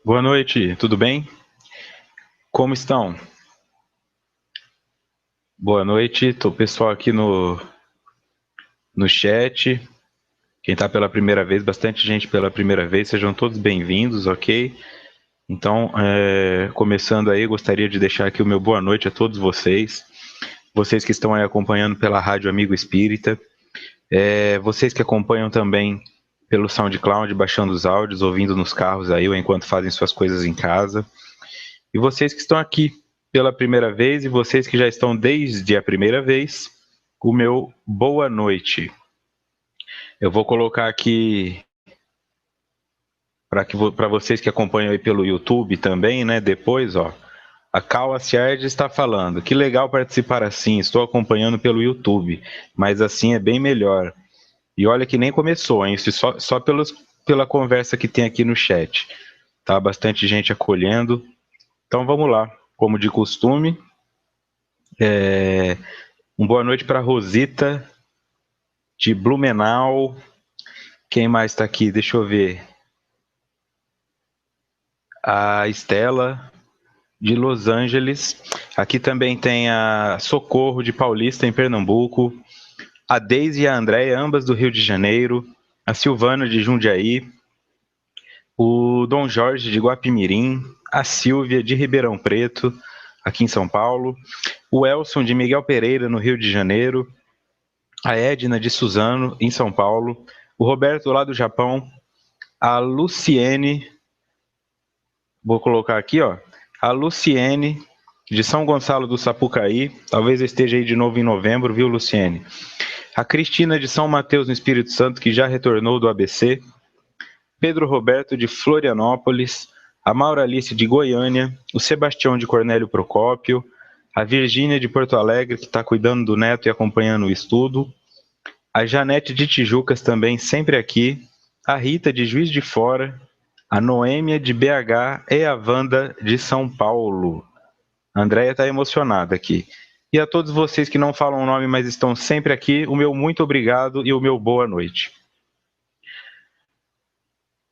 Boa noite, tudo bem? Como estão? Boa noite, tô pessoal aqui no chat. Quem está pela primeira vez, bastante gente pela primeira vez, sejam todos bem-vindos, ok? Então, começando aí, gostaria de deixar aqui o meu boa noite a todos vocês. Vocês que estão aí acompanhando pela Rádio Amigo Espírita. Vocês que acompanham também pelo SoundCloud, baixando os áudios, ouvindo nos carros aí, ou enquanto fazem suas coisas em casa. E vocês que estão aqui pela primeira vez e vocês que já estão desde a primeira vez, o meu boa noite. Eu vou colocar aqui para vocês que acompanham aí pelo YouTube também, né? Depois, ó, a Cal Aciard está falando. Que legal participar assim. Estou acompanhando pelo YouTube, mas assim é bem melhor. E olha que nem começou, hein? Isso só pela conversa que tem aqui no chat. Tá bastante gente acolhendo. Então vamos lá, como de costume. Uma boa noite para Rosita de Blumenau. Quem mais está aqui? Deixa eu ver. A Estela de Los Angeles. Aqui também tem a Socorro de Paulista, em Pernambuco. A Deise e a Andréia, ambas do Rio de Janeiro. A Silvana de Jundiaí. O Dom Jorge de Guapimirim. A Silvia de Ribeirão Preto, aqui em São Paulo. O Elson de Miguel Pereira, no Rio de Janeiro. A Edna de Suzano, em São Paulo. O Roberto, lá do Japão. A Luciene, vou colocar aqui, ó. A Luciene, de São Gonçalo do Sapucaí. Talvez eu esteja aí de novo em novembro, viu, Luciene? A Cristina, de São Mateus, no Espírito Santo, que já retornou do ABC. Pedro Roberto, de Florianópolis. A Mauralice, de Goiânia. O Sebastião, de Cornélio Procópio. A Virgínia, de Porto Alegre, que está cuidando do neto e acompanhando o estudo. A Janete, de Tijucas, também sempre aqui. A Rita, de Juiz de Fora. A Noêmia, de BH, e a Wanda, de São Paulo. A Andréia está emocionada aqui. E a todos vocês que não falam o nome, mas estão sempre aqui, o meu muito obrigado e o meu boa noite.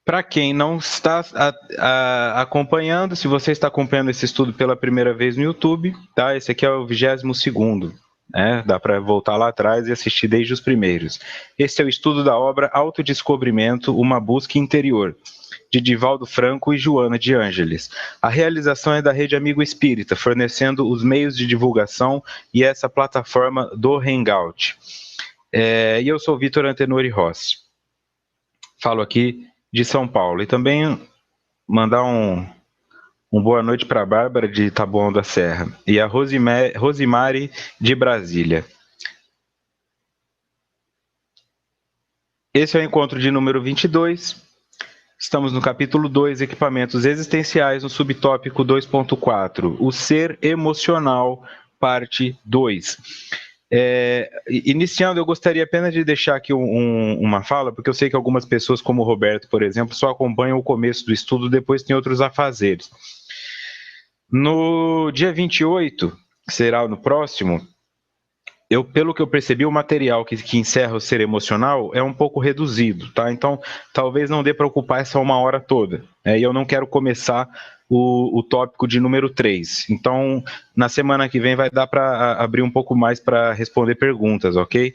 Para quem não está acompanhando, se você está acompanhando esse estudo pela primeira vez no YouTube, tá? Esse aqui é o 22º. Dá para voltar lá atrás e assistir desde os primeiros. Esse é o estudo da obra Autodescobrimento, uma busca interior, de Divaldo Franco e Joana de Ângeles. A realização é da Rede Amigo Espírita, fornecendo os meios de divulgação e essa plataforma do Hangout. E eu sou Vitor Antenori Rossi. Falo aqui de São Paulo. E também mandar um boa noite para a Bárbara de Taboão da Serra e a Rosimari de Brasília. Esse é o encontro de número 22. Estamos no capítulo 2, Equipamentos Existenciais, no subtópico 2.4, o Ser Emocional, parte 2. Iniciando, eu gostaria apenas de deixar aqui uma fala, porque eu sei que algumas pessoas, como o Roberto, por exemplo, só acompanham o começo do estudo, depois tem outros afazeres. No dia 28, que será no próximo, pelo que eu percebi, o material que encerra o Ser Emocional é um pouco reduzido, tá? Então, talvez não dê para ocupar essa 1 hora toda. E eu não quero começar o tópico de número 3. Então, na semana que vem vai dar para abrir um pouco mais para responder perguntas, ok?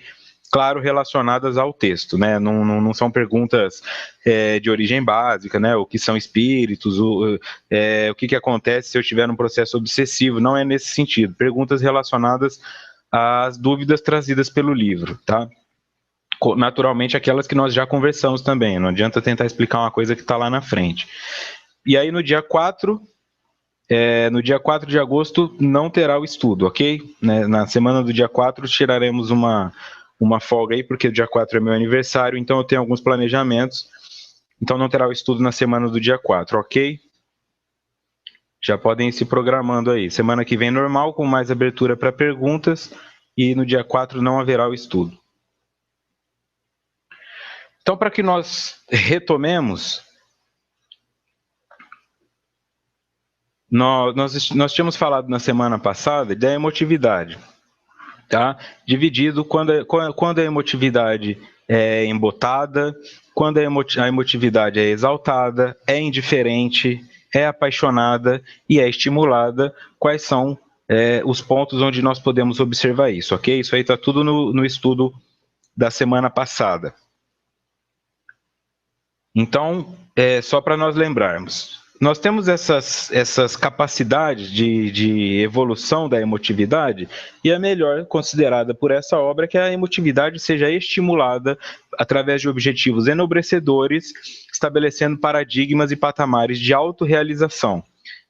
Claro, relacionadas ao texto, né? Não são perguntas de origem básica, né? O que são espíritos, o que acontece se eu estiver num processo obsessivo, não é nesse sentido. Perguntas relacionadas às dúvidas trazidas pelo livro, tá? Naturalmente, aquelas que nós já conversamos também, não adianta tentar explicar uma coisa que está lá na frente. E aí, no dia 4 de agosto, não terá o estudo, ok? Na semana do dia 4, tiraremos uma folga aí, porque o dia 4 é meu aniversário, então eu tenho alguns planejamentos, então não terá o estudo na semana do dia 4, ok? Já podem ir se programando aí. Semana que vem normal, com mais abertura para perguntas, e no dia 4 não haverá o estudo. Então, para que nós retomemos, nós tínhamos falado na semana passada da emotividade, tá? Dividido quando a emotividade é embotada, quando a emotividade é exaltada, é indiferente é apaixonada e é estimulada, quais são os pontos onde nós podemos observar isso, ok? Isso aí está tudo no estudo da semana passada. Então, só para nós lembrarmos, nós temos essas capacidades de evolução da emotividade, e a melhor considerada por essa obra é que a emotividade seja estimulada através de objetivos enobrecedores, estabelecendo paradigmas e patamares de autorrealização.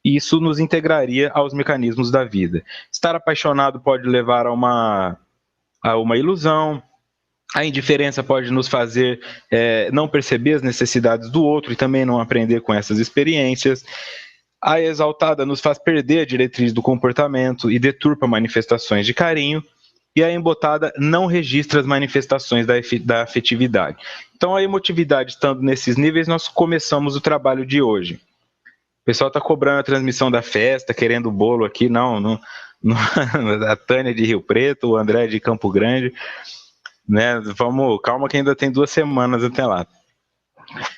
E isso nos integraria aos mecanismos da vida. Estar apaixonado pode levar a uma ilusão. A indiferença pode nos fazer não perceber as necessidades do outro e também não aprender com essas experiências. A exaltada nos faz perder a diretriz do comportamento e deturpa manifestações de carinho. E a embotada não registra as manifestações da afetividade. Então, a emotividade estando nesses níveis, nós começamos o trabalho de hoje. O pessoal está cobrando a transmissão da festa, querendo o bolo aqui. Não, a Tânia de Rio Preto, o André de Campo Grande. Né? Calma que ainda tem 2 semanas até lá.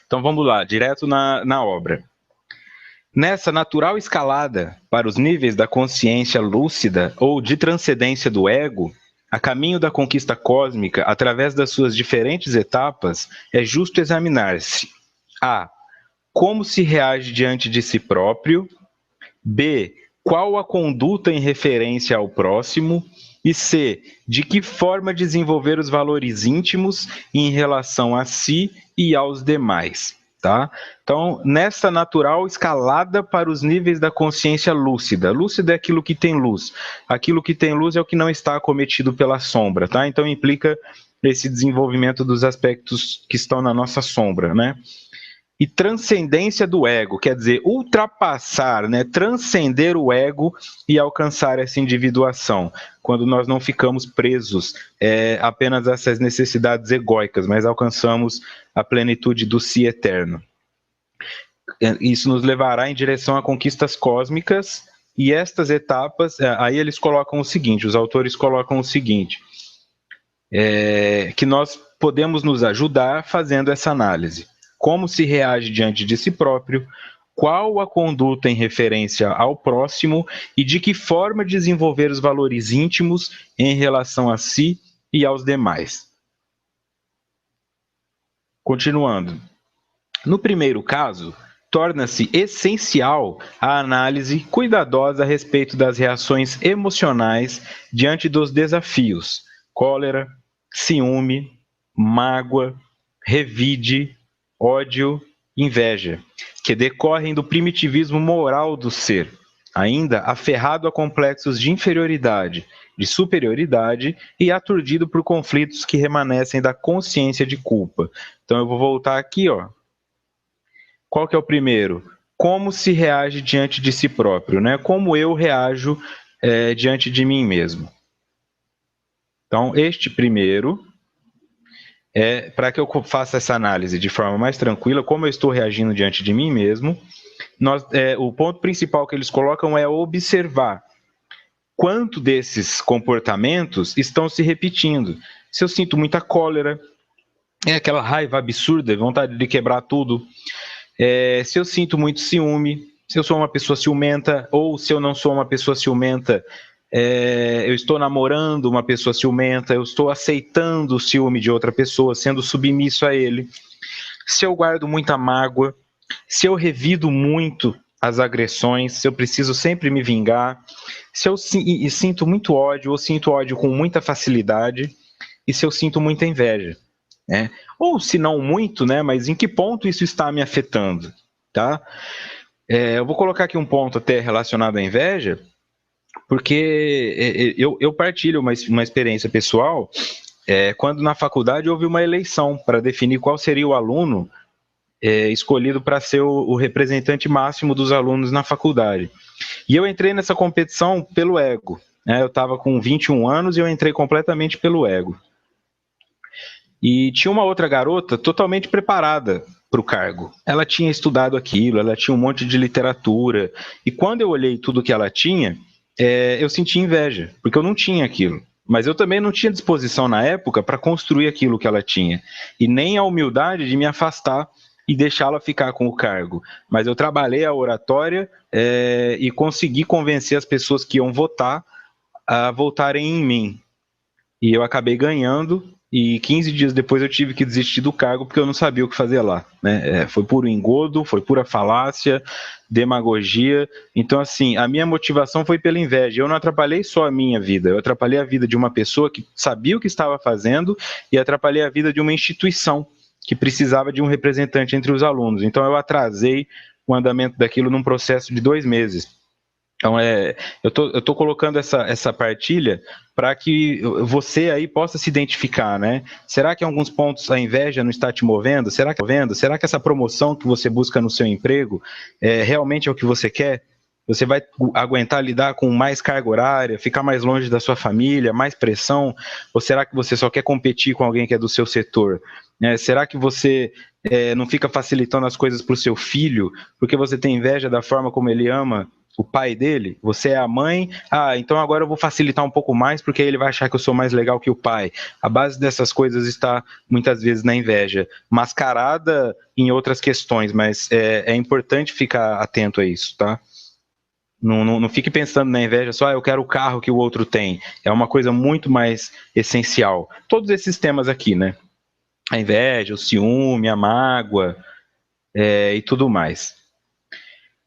Então vamos lá, direto na obra. Nessa natural escalada para os níveis da consciência lúcida ou de transcendência do ego, a caminho da conquista cósmica, através das suas diferentes etapas, é justo examinar-se: a. Como se reage diante de si próprio. B. Qual a conduta em referência ao próximo. E C. De que forma desenvolver os valores íntimos em relação a si e aos demais. Tá? Então, nessa natural escalada para os níveis da consciência lúcida. Lúcida é aquilo que tem luz. Aquilo que tem luz é o que não está acometido pela sombra. Tá? Então, implica esse desenvolvimento dos aspectos que estão na nossa sombra, né? E transcendência do ego, quer dizer, ultrapassar, né, transcender o ego e alcançar essa individuação, quando nós não ficamos presos apenas a essas necessidades egóicas, mas alcançamos a plenitude do si eterno. Isso nos levará em direção a conquistas cósmicas, e estas etapas, aí eles colocam o seguinte, os autores colocam o seguinte, que nós podemos nos ajudar fazendo essa análise. Como se reage diante de si próprio, qual a conduta em referência ao próximo e de que forma desenvolver os valores íntimos em relação a si e aos demais. Continuando. No primeiro caso, torna-se essencial a análise cuidadosa a respeito das reações emocionais diante dos desafios: cólera, ciúme, mágoa, revide, ódio, inveja, que decorrem do primitivismo moral do ser, ainda aferrado a complexos de inferioridade, de superioridade e aturdido por conflitos que remanescem da consciência de culpa. Então eu vou voltar aqui, ó. Qual que é o primeiro? Como se reage diante de si próprio, né? Como eu reajo diante de mim mesmo. Então, este primeiro para que eu faça essa análise de forma mais tranquila, como eu estou reagindo diante de mim mesmo, o ponto principal que eles colocam é observar quanto desses comportamentos estão se repetindo. Se eu sinto muita cólera, aquela raiva absurda, vontade de quebrar tudo. Se eu sinto muito ciúme, se eu sou uma pessoa ciumenta, ou se eu não sou uma pessoa ciumenta, eu estou namorando uma pessoa ciumenta, eu estou aceitando o ciúme de outra pessoa, sendo submisso a ele. Se eu guardo muita mágoa, se eu revido muito as agressões, se eu preciso sempre me vingar, se eu sinto muito ódio, ou sinto ódio com muita facilidade, e se eu sinto muita inveja. Ou se não muito, né, mas em que ponto isso está me afetando? Tá? Eu vou colocar aqui um ponto até relacionado à inveja, porque eu partilho uma experiência pessoal, quando na faculdade houve uma eleição para definir qual seria o aluno escolhido para ser o representante máximo dos alunos na faculdade. E eu entrei nessa competição pelo ego. Eu estava com 21 anos e eu entrei completamente pelo ego. E tinha uma outra garota totalmente preparada para o cargo. Ela tinha estudado aquilo, ela tinha um monte de literatura. E quando eu olhei tudo que ela tinha, eu senti inveja, porque eu não tinha aquilo. Mas eu também não tinha disposição na época para construir aquilo que ela tinha. E nem a humildade de me afastar e deixá-la ficar com o cargo. Mas eu trabalhei a oratória e consegui convencer as pessoas que iam votar a votarem em mim. E eu acabei ganhando, e 15 dias depois eu tive que desistir do cargo porque eu não sabia o que fazer lá, né? Foi puro engodo, foi pura falácia, demagogia. Então, assim, a minha motivação foi pela inveja. Eu não atrapalhei só a minha vida, eu atrapalhei a vida de uma pessoa que sabia o que estava fazendo e atrapalhei a vida de uma instituição que precisava de um representante entre os alunos. Então, eu atrasei o andamento daquilo num processo de 2 meses. Então, eu tô colocando essa partilha para que você aí possa se identificar, né? Será que em alguns pontos a inveja não está te movendo? Será que essa promoção que você busca no seu emprego realmente é o que você quer? Você vai aguentar lidar com mais carga horária, ficar mais longe da sua família, mais pressão? Ou será que você só quer competir com alguém que é do seu setor? Será que você não fica facilitando as coisas para o seu filho porque você tem inveja da forma como ele ama o pai dele? Você é a mãe, então agora eu vou facilitar um pouco mais porque ele vai achar que eu sou mais legal que o pai. A base dessas coisas está muitas vezes na inveja, mascarada em outras questões, mas é importante ficar atento a isso, tá? Não fique pensando na inveja só, eu quero o carro que o outro tem. É uma coisa muito mais essencial. Todos esses temas aqui, né? A inveja, o ciúme, a mágoa e tudo mais.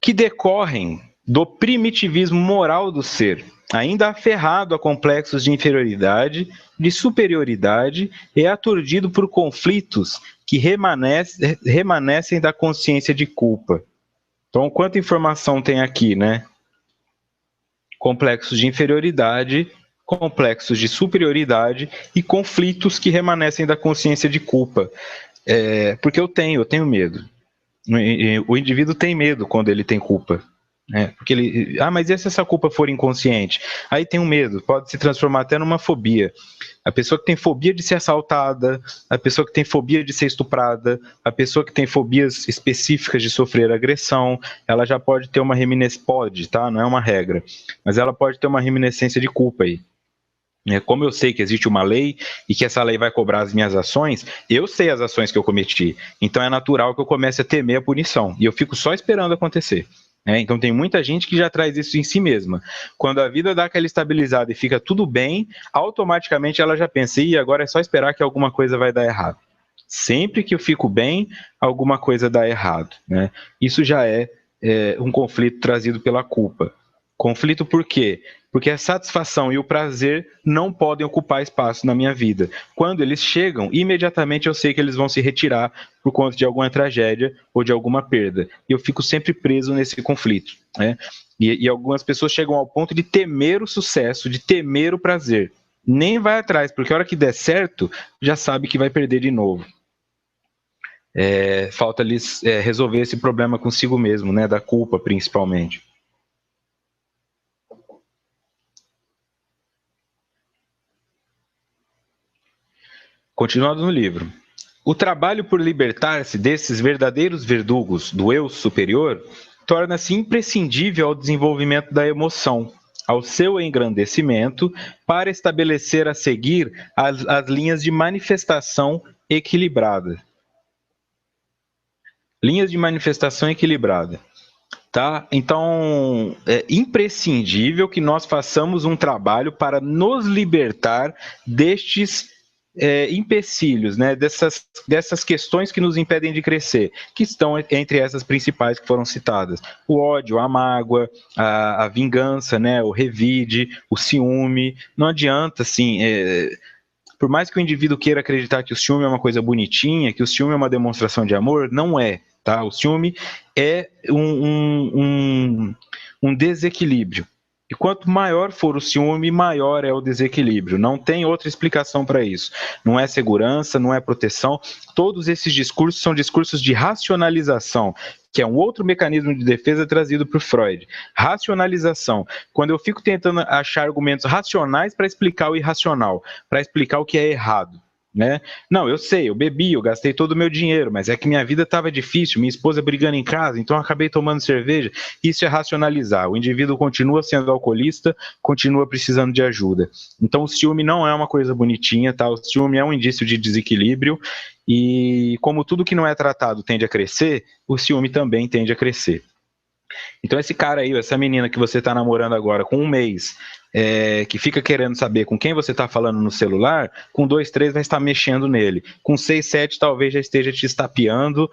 Que decorrem do primitivismo moral do ser, ainda aferrado a complexos de inferioridade, de superioridade e aturdido por conflitos que remanescem da consciência de culpa. Então, quanta informação tem aqui, né? Complexos de inferioridade, complexos de superioridade e conflitos que remanescem da consciência de culpa. Porque eu tenho medo. O indivíduo tem medo quando ele tem culpa. Porque ele, mas e se essa culpa for inconsciente? Aí tem um medo, pode se transformar até numa fobia. A pessoa que tem fobia de ser assaltada, a pessoa que tem fobia de ser estuprada, a pessoa que tem fobias específicas de sofrer agressão, ela já pode ter uma reminiscência, tá? Não é uma regra, mas ela pode ter uma reminiscência de culpa aí. Como eu sei que existe uma lei e que essa lei vai cobrar as minhas ações, eu sei as ações que eu cometi. Então é natural que eu comece a temer a punição. E eu fico só esperando acontecer. Então tem muita gente que já traz isso em si mesma. Quando a vida dá aquela estabilizada e fica tudo bem, automaticamente ela já pensa, agora é só esperar que alguma coisa vai dar errado. Sempre que eu fico bem, alguma coisa dá errado. Isso já é um conflito trazido pela culpa. Conflito por quê? Porque a satisfação e o prazer não podem ocupar espaço na minha vida. Quando eles chegam, imediatamente eu sei que eles vão se retirar por conta de alguma tragédia ou de alguma perda. E eu fico sempre preso nesse conflito. E algumas pessoas chegam ao ponto de temer o sucesso, de temer o prazer. Nem vai atrás, porque a hora que der certo, já sabe que vai perder de novo. Falta-lhes resolver esse problema consigo mesmo, da culpa principalmente. Continuando no livro. O trabalho por libertar-se desses verdadeiros verdugos do eu superior torna-se imprescindível ao desenvolvimento da emoção, ao seu engrandecimento, para estabelecer a seguir as linhas de manifestação equilibrada. Linhas de manifestação equilibrada. Tá? Então, é imprescindível que nós façamos um trabalho para nos libertar destes empecilhos, dessas questões que nos impedem de crescer, que estão entre essas principais que foram citadas: o ódio, a mágoa, a vingança, o revide, o ciúme. Não adianta, assim, por mais que o indivíduo queira acreditar que o ciúme é uma coisa bonitinha, que o ciúme é uma demonstração de amor, não é. Tá? O ciúme é um desequilíbrio. E quanto maior for o ciúme, maior é o desequilíbrio. Não tem outra explicação para isso. Não é segurança, não é proteção. Todos esses discursos são discursos de racionalização, que é um outro mecanismo de defesa trazido por Freud. Racionalização. Quando eu fico tentando achar argumentos racionais para explicar o irracional, para explicar o que é errado. Não, eu sei, eu bebi, eu gastei todo o meu dinheiro, mas é que minha vida estava difícil, minha esposa brigando em casa, então eu acabei tomando cerveja. Isso é racionalizar. O indivíduo continua sendo alcoolista, continua precisando de ajuda. Então o ciúme não é uma coisa bonitinha, tá? O ciúme é um indício de desequilíbrio E como tudo que não é tratado tende a crescer, o ciúme também tende a crescer. Então esse cara aí, essa menina que você está namorando agora com um mês, que fica querendo saber com quem você está falando no celular, com 2, 3 vai estar mexendo nele. Com 6, 7 talvez já esteja te estapeando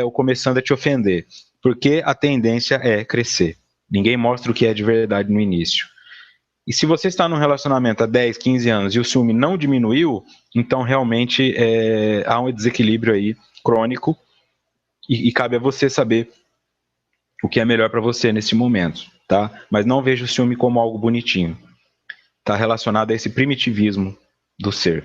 ou começando a te ofender. Porque a tendência é crescer. Ninguém mostra o que é de verdade no início. E se você está num relacionamento há 10, 15 anos e o ciúme não diminuiu, então realmente há um desequilíbrio aí crônico e cabe a você saber o que é melhor para você nesse momento, tá? Mas não veja o ciúme como algo bonitinho. Está relacionado a esse primitivismo do ser.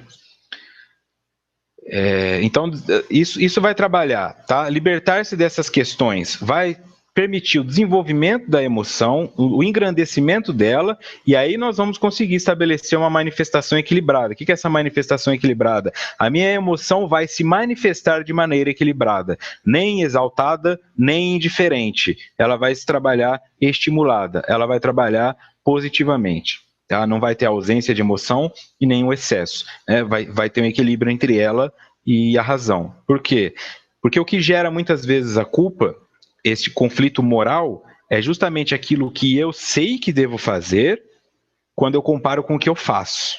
Então, isso vai trabalhar, tá? Libertar-se dessas questões vai permitir o desenvolvimento da emoção, o engrandecimento dela, e aí nós vamos conseguir estabelecer uma manifestação equilibrada. O que é essa manifestação equilibrada? A minha emoção vai se manifestar de maneira equilibrada, nem exaltada, nem indiferente. Ela vai se trabalhar estimulada, ela vai trabalhar positivamente. Tá? Não vai ter ausência de emoção e nem o excesso. Né? Vai ter um equilíbrio entre ela e a razão. Por quê? Porque o que gera muitas vezes a culpa, esse conflito moral, é justamente aquilo que eu sei que devo fazer quando eu comparo com o que eu faço.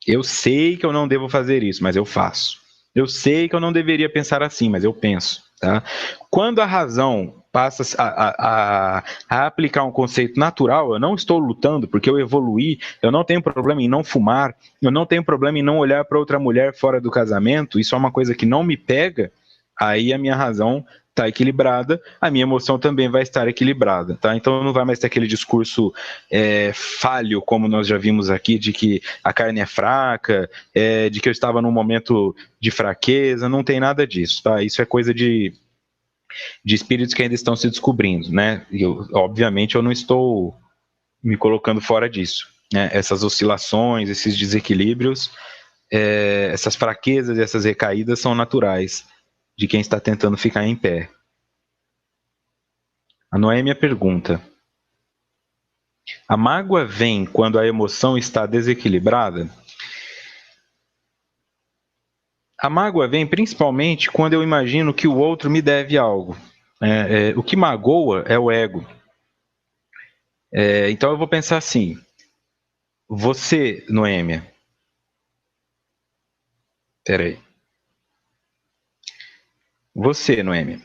Eu sei que eu não devo fazer isso, mas eu faço. Eu sei que eu não deveria pensar assim, mas eu penso. Tá? Quando a razão passa a aplicar um conceito natural, eu não estou lutando porque eu evoluí, eu não tenho problema em não fumar, eu não tenho problema em não olhar para outra mulher fora do casamento, isso é uma coisa que não me pega, aí a minha razão está equilibrada, a minha emoção também vai estar equilibrada, tá? Então não vai mais ter aquele discurso falho, como nós já vimos aqui, de que a carne é fraca, de que eu estava num momento de fraqueza, não tem nada disso, tá? Isso é coisa de espíritos que ainda estão se descobrindo, né? Obviamente eu não estou me colocando fora disso, né? Essas oscilações, esses desequilíbrios, essas fraquezas e essas recaídas são naturais de quem está tentando ficar em pé. A Noêmia pergunta: a mágoa vem quando a emoção está desequilibrada? A mágoa vem principalmente quando eu imagino que o outro me deve algo. O que magoa é o ego. Então eu vou pensar assim: você, Noêmia, peraí. Você, Noêmia,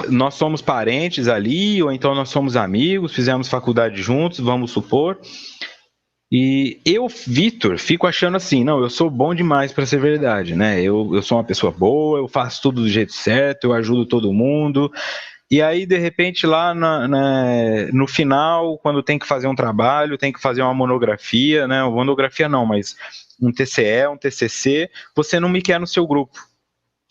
nós somos parentes ali, ou então nós somos amigos, fizemos faculdade juntos, vamos supor. E eu, Vitor, fico achando assim, não, eu sou bom demais para ser verdade, né? Eu sou uma pessoa boa, eu faço tudo do jeito certo, eu ajudo todo mundo. E aí, de repente, lá no final, quando tem que fazer um trabalho, tem que fazer uma monografia, né? Uma monografia não, mas um TCE, um TCC, você não me quer no seu grupo.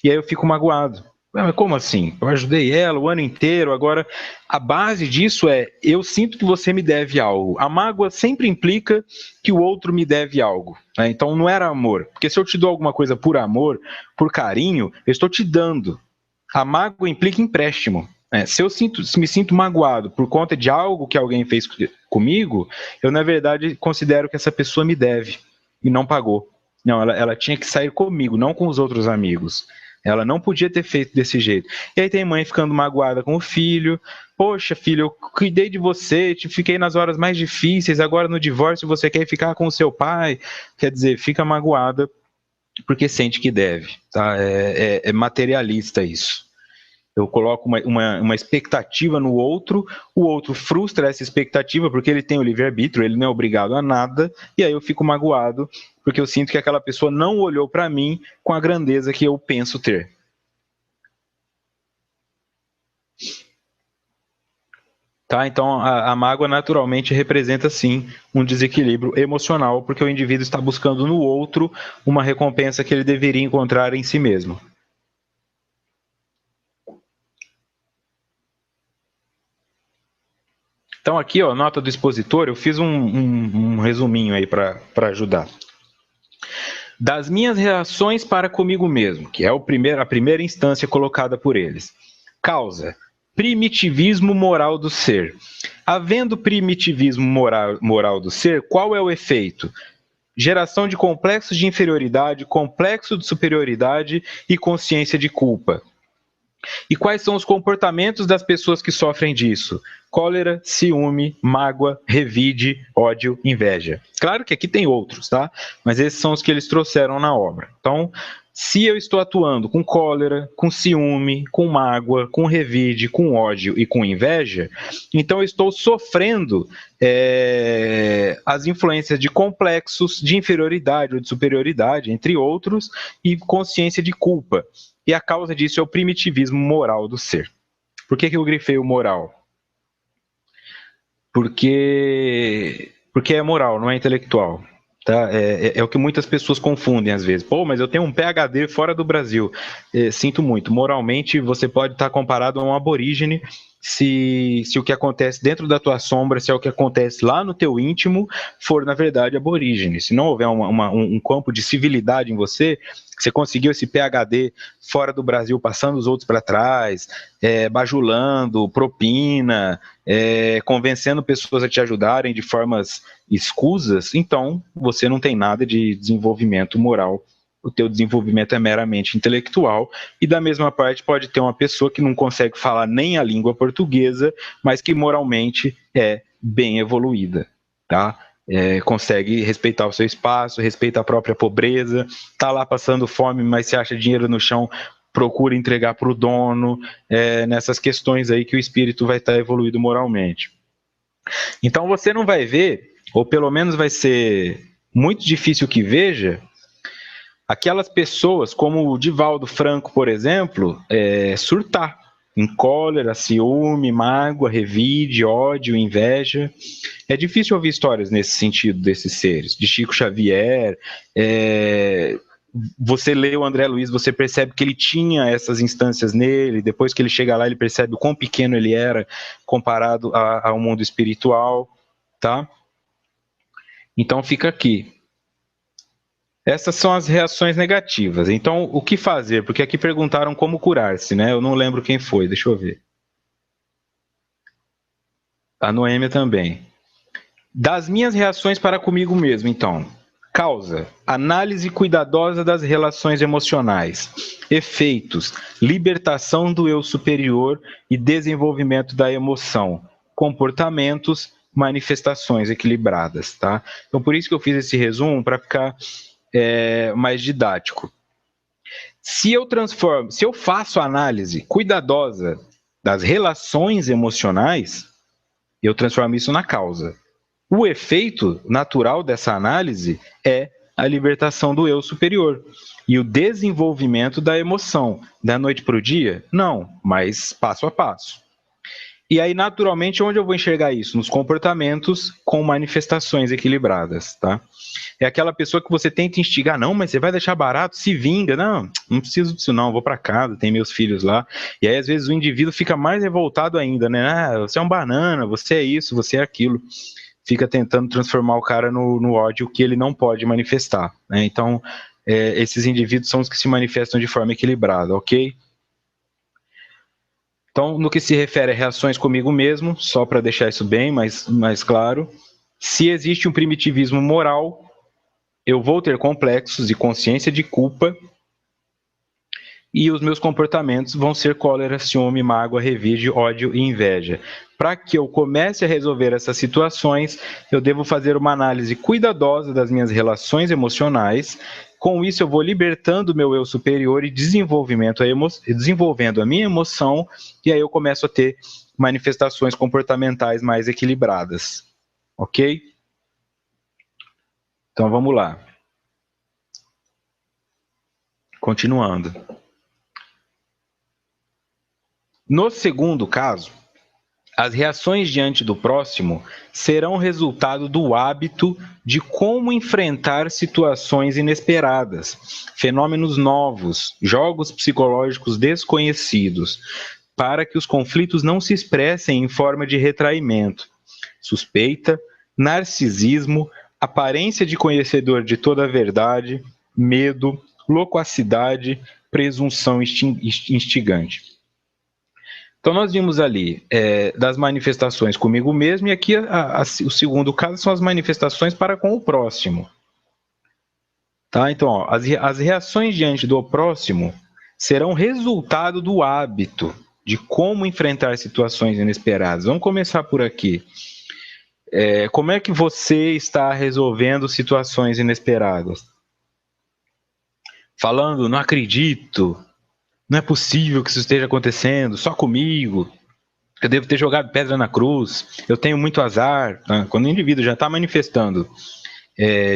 E aí eu fico magoado. Mas como assim? Eu ajudei ela o ano inteiro, agora a base disso eu sinto que você me deve algo. A mágoa sempre implica que o outro me deve algo. Né? Então não era amor. Porque se eu te dou alguma coisa por amor, por carinho, eu estou te dando. A mágoa implica empréstimo. Se eu me sinto magoado por conta de algo que alguém fez comigo, eu na verdade considero que essa pessoa me deve e não pagou. Não, ela tinha que sair comigo, não com os outros amigos. Ela não podia ter feito desse jeito. E aí tem mãe ficando magoada com o filho. Poxa, filho, eu cuidei de você, te fiquei nas horas mais difíceis, agora no divórcio você quer ficar com o seu pai. Quer dizer, fica magoada porque sente que deve. Tá? É materialista isso. Eu coloco uma expectativa no outro, o outro frustra essa expectativa porque ele tem o livre-arbítrio, ele não é obrigado a nada, e aí eu fico magoado porque eu sinto que aquela pessoa não olhou para mim com a grandeza que eu penso ter. Tá? Então a mágoa naturalmente representa sim um desequilíbrio emocional, porque o indivíduo está buscando no outro uma recompensa que ele deveria encontrar em si mesmo. Então aqui, ó, nota do expositor, eu fiz um resuminho aí para ajudar. Das minhas reações para comigo mesmo, que é a primeira instância colocada por eles. Causa: primitivismo moral do ser. Havendo primitivismo moral do ser, qual é o efeito? geração de complexos de inferioridade, complexo de superioridade e consciência de culpa. E quais são os comportamentos das pessoas que sofrem disso? Cólera, ciúme, mágoa, revide, ódio, inveja. Claro que aqui tem outros, tá? Mas esses são os que eles trouxeram na obra. Então, se eu estou atuando com cólera, com ciúme, com mágoa, com revide, com ódio e com inveja, então eu estou sofrendo as influências de complexos de inferioridade ou de superioridade, entre outros, e consciência de culpa. E a causa disso é o primitivismo moral do ser. Por que eu grifei o moral? Porque é moral, não é intelectual. Tá? É o que muitas pessoas confundem às vezes. Pô, mas eu tenho um PhD fora do Brasil. Sinto muito. Moralmente, você pode estar comparado a um aborígene se o que acontece dentro da tua sombra, se é o que acontece lá no teu íntimo, for, na verdade, aborígene. Se não houver um campo de civilidade em você, você conseguiu esse PhD fora do Brasil, passando os outros para trás, bajulando, propina, convencendo pessoas a te ajudarem de formas escusas, então você não tem nada de desenvolvimento moral. O teu desenvolvimento é meramente intelectual, e da mesma parte pode ter uma pessoa que não consegue falar nem a língua portuguesa, mas que moralmente é bem evoluída, tá? Consegue respeitar o seu espaço, respeita a própria pobreza, tá lá passando fome, mas se acha dinheiro no chão, procura entregar para o dono, nessas questões aí que o espírito vai estar evoluído moralmente. Então você não vai ver, ou pelo menos vai ser muito difícil que veja, aquelas pessoas como o Divaldo Franco, por exemplo, surtar em cólera, ciúme, mágoa, revide, ódio, inveja. É difícil ouvir histórias nesse sentido desses seres, de Chico Xavier. Você lê o André Luiz, você percebe que ele tinha essas instâncias nele, depois que ele chega lá, ele percebe o quão pequeno ele era comparado ao mundo espiritual, tá? Então fica aqui. Essas são as reações negativas. Então, o que fazer? Porque aqui perguntaram como curar-se, né? Eu não lembro quem foi, deixa eu ver. A Noêmia também. Das minhas reações para comigo mesmo, então. Causa: análise cuidadosa das relações emocionais. Efeitos: libertação do eu superior e desenvolvimento da emoção. Comportamentos: manifestações equilibradas, tá? Então, por isso que eu fiz esse resumo, para ficar mais didático. Se eu faço a análise cuidadosa das relações emocionais, eu transformo isso na causa. O efeito natural dessa análise é a libertação do eu superior e o desenvolvimento da emoção. Da noite para o dia? Não, mas passo a passo. E aí, naturalmente, onde eu vou enxergar isso? Nos comportamentos com manifestações equilibradas, tá? É aquela pessoa que você tenta instigar, não, mas você vai deixar barato, se vinga, não preciso disso não, vou para casa, tem meus filhos lá. E aí, às vezes, o indivíduo fica mais revoltado ainda, né? Você é um banana, você é isso, você é aquilo. Fica tentando transformar o cara no ódio que ele não pode manifestar, né? Então, esses indivíduos são os que se manifestam de forma equilibrada, ok? Então, no que se refere a reações comigo mesmo, só para deixar isso bem mais claro, se existe um primitivismo moral, eu vou ter complexos e consciência de culpa, e os meus comportamentos vão ser cólera, ciúme, mágoa, revide, ódio e inveja. Para que eu comece a resolver essas situações, eu devo fazer uma análise cuidadosa das minhas relações emocionais. Com isso, eu vou libertando o meu eu superior e desenvolvendo a minha emoção, e aí eu começo a ter manifestações comportamentais mais equilibradas. Ok? Então, vamos lá. Continuando. No segundo caso, as reações diante do próximo serão resultado do hábito de como enfrentar situações inesperadas, fenômenos novos, jogos psicológicos desconhecidos, para que os conflitos não se expressem em forma de retraimento, suspeita, narcisismo, aparência de conhecedor de toda a verdade, medo, loquacidade, presunção instigante. Então, nós vimos ali das manifestações comigo mesmo, e aqui o segundo caso são as manifestações para com o próximo. Tá? Então, ó, as reações diante do próximo serão resultado do hábito de como enfrentar situações inesperadas. Vamos começar por aqui. Como é que você está resolvendo situações inesperadas? Falando, não acredito, não é possível que isso esteja acontecendo, só comigo, eu devo ter jogado pedra na cruz, eu tenho muito azar. Tá? Quando o indivíduo já está manifestando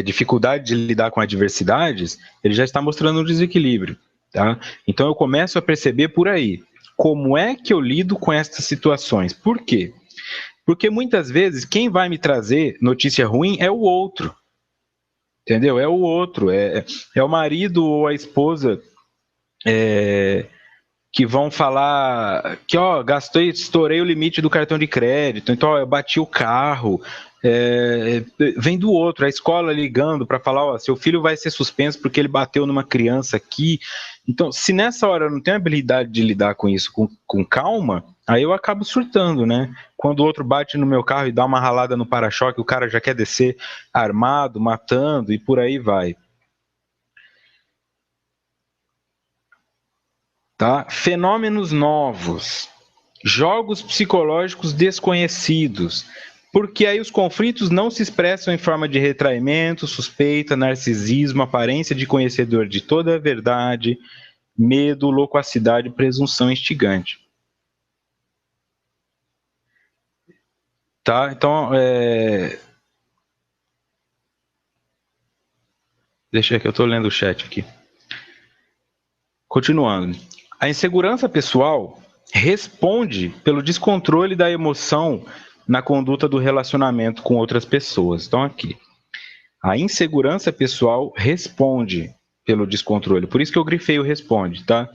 dificuldade de lidar com adversidades, ele já está mostrando um desequilíbrio. Tá? Então eu começo a perceber por aí, como é que eu lido com essas situações? Por quê? Porque muitas vezes quem vai me trazer notícia ruim é o outro. Entendeu? É o outro, é o marido ou a esposa que vão falar que, ó, estourei o limite do cartão de crédito, então, ó, eu bati o carro. Vem do outro, a escola ligando para falar, ó, seu filho vai ser suspenso porque ele bateu numa criança aqui. Então, se nessa hora eu não tenho habilidade de lidar com isso com calma, aí eu acabo surtando, né? Quando o outro bate no meu carro e dá uma ralada no para-choque, o cara já quer descer armado, matando e por aí vai. Tá? Fenômenos novos, jogos psicológicos desconhecidos, porque aí os conflitos não se expressam em forma de retraimento, suspeita, narcisismo, aparência de conhecedor de toda a verdade, medo, loquacidade, presunção instigante. Tá? Então, deixa que eu estou lendo o chat aqui. Continuando. A insegurança pessoal responde pelo descontrole da emoção na conduta do relacionamento com outras pessoas. Então, aqui. A insegurança pessoal responde pelo descontrole. Por isso que eu grifei o responde, tá?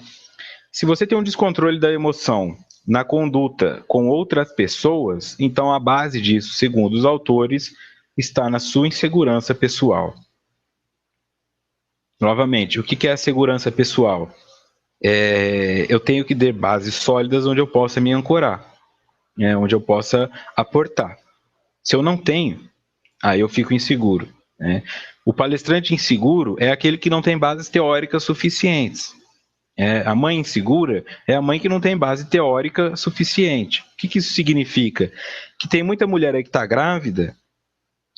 Se você tem um descontrole da emoção na conduta com outras pessoas, então a base disso, segundo os autores, está na sua insegurança pessoal. Novamente, o que é a segurança pessoal? Eu tenho que ter bases sólidas onde eu possa me ancorar, onde eu possa aportar. Se eu não tenho, aí eu fico inseguro. Né? O palestrante inseguro é aquele que não tem bases teóricas suficientes. A mãe insegura é a mãe que não tem base teórica suficiente. O que isso significa? Que tem muita mulher aí que está grávida,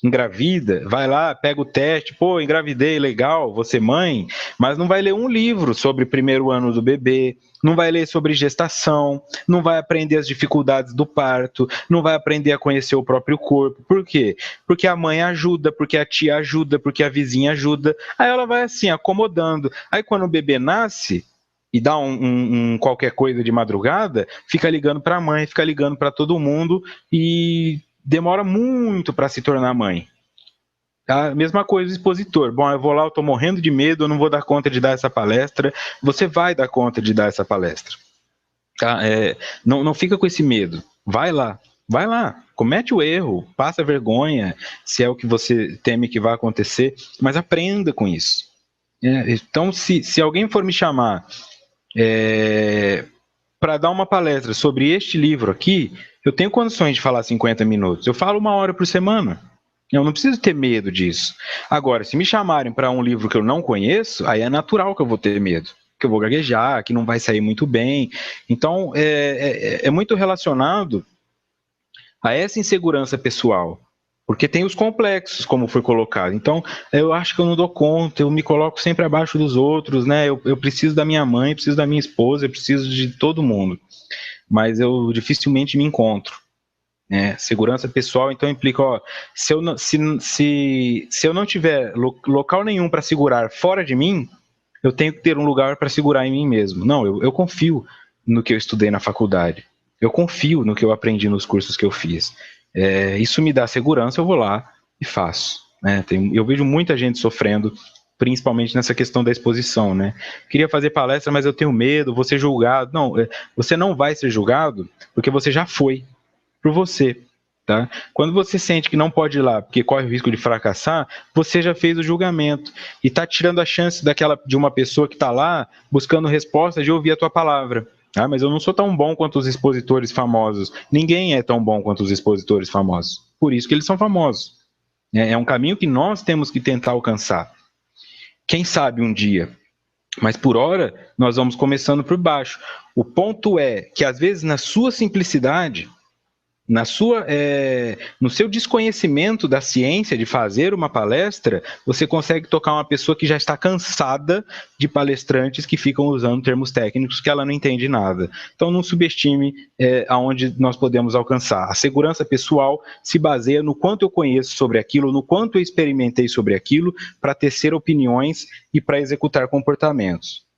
engravida, vai lá, pega o teste, pô, engravidei, legal, você mãe, mas não vai ler um livro sobre o primeiro ano do bebê, não vai ler sobre gestação, não vai aprender as dificuldades do parto, não vai aprender a conhecer o próprio corpo. Por quê? Porque a mãe ajuda, porque a tia ajuda, porque a vizinha ajuda. Aí ela vai assim, acomodando. Aí quando o bebê nasce e dá um qualquer coisa de madrugada, fica ligando para a mãe, fica ligando para todo mundo e demora muito para se tornar mãe. A mesma coisa o expositor. Bom, eu vou lá, eu estou morrendo de medo, eu não vou dar conta de dar essa palestra. Você vai dar conta de dar essa palestra. Tá? Não fica com esse medo. Vai lá, comete o erro, passa vergonha, se é o que você teme que vai acontecer, mas aprenda com isso. Então, se alguém for me chamar para dar uma palestra sobre este livro aqui, eu tenho condições de falar 50 minutos. Eu falo 1 hora por semana. Eu não preciso ter medo disso. Agora, se me chamarem para um livro que eu não conheço, aí é natural que eu vou ter medo. Que eu vou gaguejar, que não vai sair muito bem. Então, é muito relacionado a essa insegurança pessoal. Porque tem os complexos, como foi colocado. Então, eu acho que eu não dou conta, eu me coloco sempre abaixo dos outros, né? Eu preciso da minha mãe, preciso da minha esposa, eu preciso de todo mundo. Mas eu dificilmente me encontro. Segurança pessoal, então, implica, ó, se eu não tiver local nenhum para segurar fora de mim, eu tenho que ter um lugar para segurar em mim mesmo. Não, eu confio no que eu estudei na faculdade. Eu confio no que eu aprendi nos cursos que eu fiz. Isso me dá segurança, eu vou lá e faço. Né? Eu vejo muita gente sofrendo, principalmente nessa questão da exposição. Né? Queria fazer palestra, mas eu tenho medo, vou ser julgado. Não, você não vai ser julgado porque você já foi por você. Tá? Quando você sente que não pode ir lá porque corre o risco de fracassar, você já fez o julgamento e está tirando a chance de uma pessoa que está lá buscando resposta de ouvir a tua palavra. Mas eu não sou tão bom quanto os expositores famosos. Ninguém é tão bom quanto os expositores famosos. Por isso que eles são famosos. É um caminho que nós temos que tentar alcançar. Quem sabe um dia? Mas por hora, nós vamos começando por baixo. O ponto é que, às vezes, na sua simplicidade, no seu desconhecimento da ciência de fazer uma palestra, você consegue tocar uma pessoa que já está cansada de palestrantes que ficam usando termos técnicos que ela não entende nada. Então não subestime aonde nós podemos alcançar. A segurança pessoal se baseia no quanto eu conheço sobre aquilo, no quanto eu experimentei sobre aquilo, para tecer opiniões e para executar comportamentos.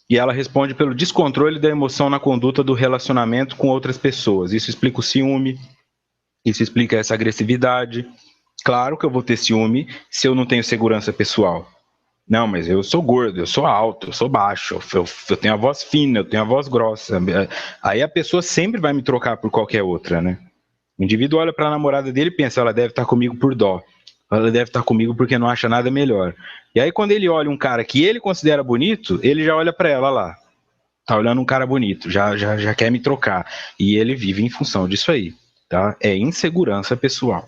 E ela responde pelo descontrole da emoção na conduta do relacionamento com outras pessoas. Isso explica o ciúme, isso explica essa agressividade. Claro que eu vou ter ciúme se eu não tenho segurança pessoal. Não, mas eu sou gordo, eu sou alto, eu sou baixo, eu tenho a voz fina, eu tenho a voz grossa. Aí a pessoa sempre vai me trocar por qualquer outra, né? O indivíduo olha para a namorada dele e pensa, ela deve estar comigo por dó. Ela deve estar comigo porque não acha nada melhor. E aí quando ele olha um cara que ele considera bonito, ele já olha para ela lá. Tá olhando um cara bonito, já quer me trocar. E ele vive em função disso aí, tá? É insegurança pessoal.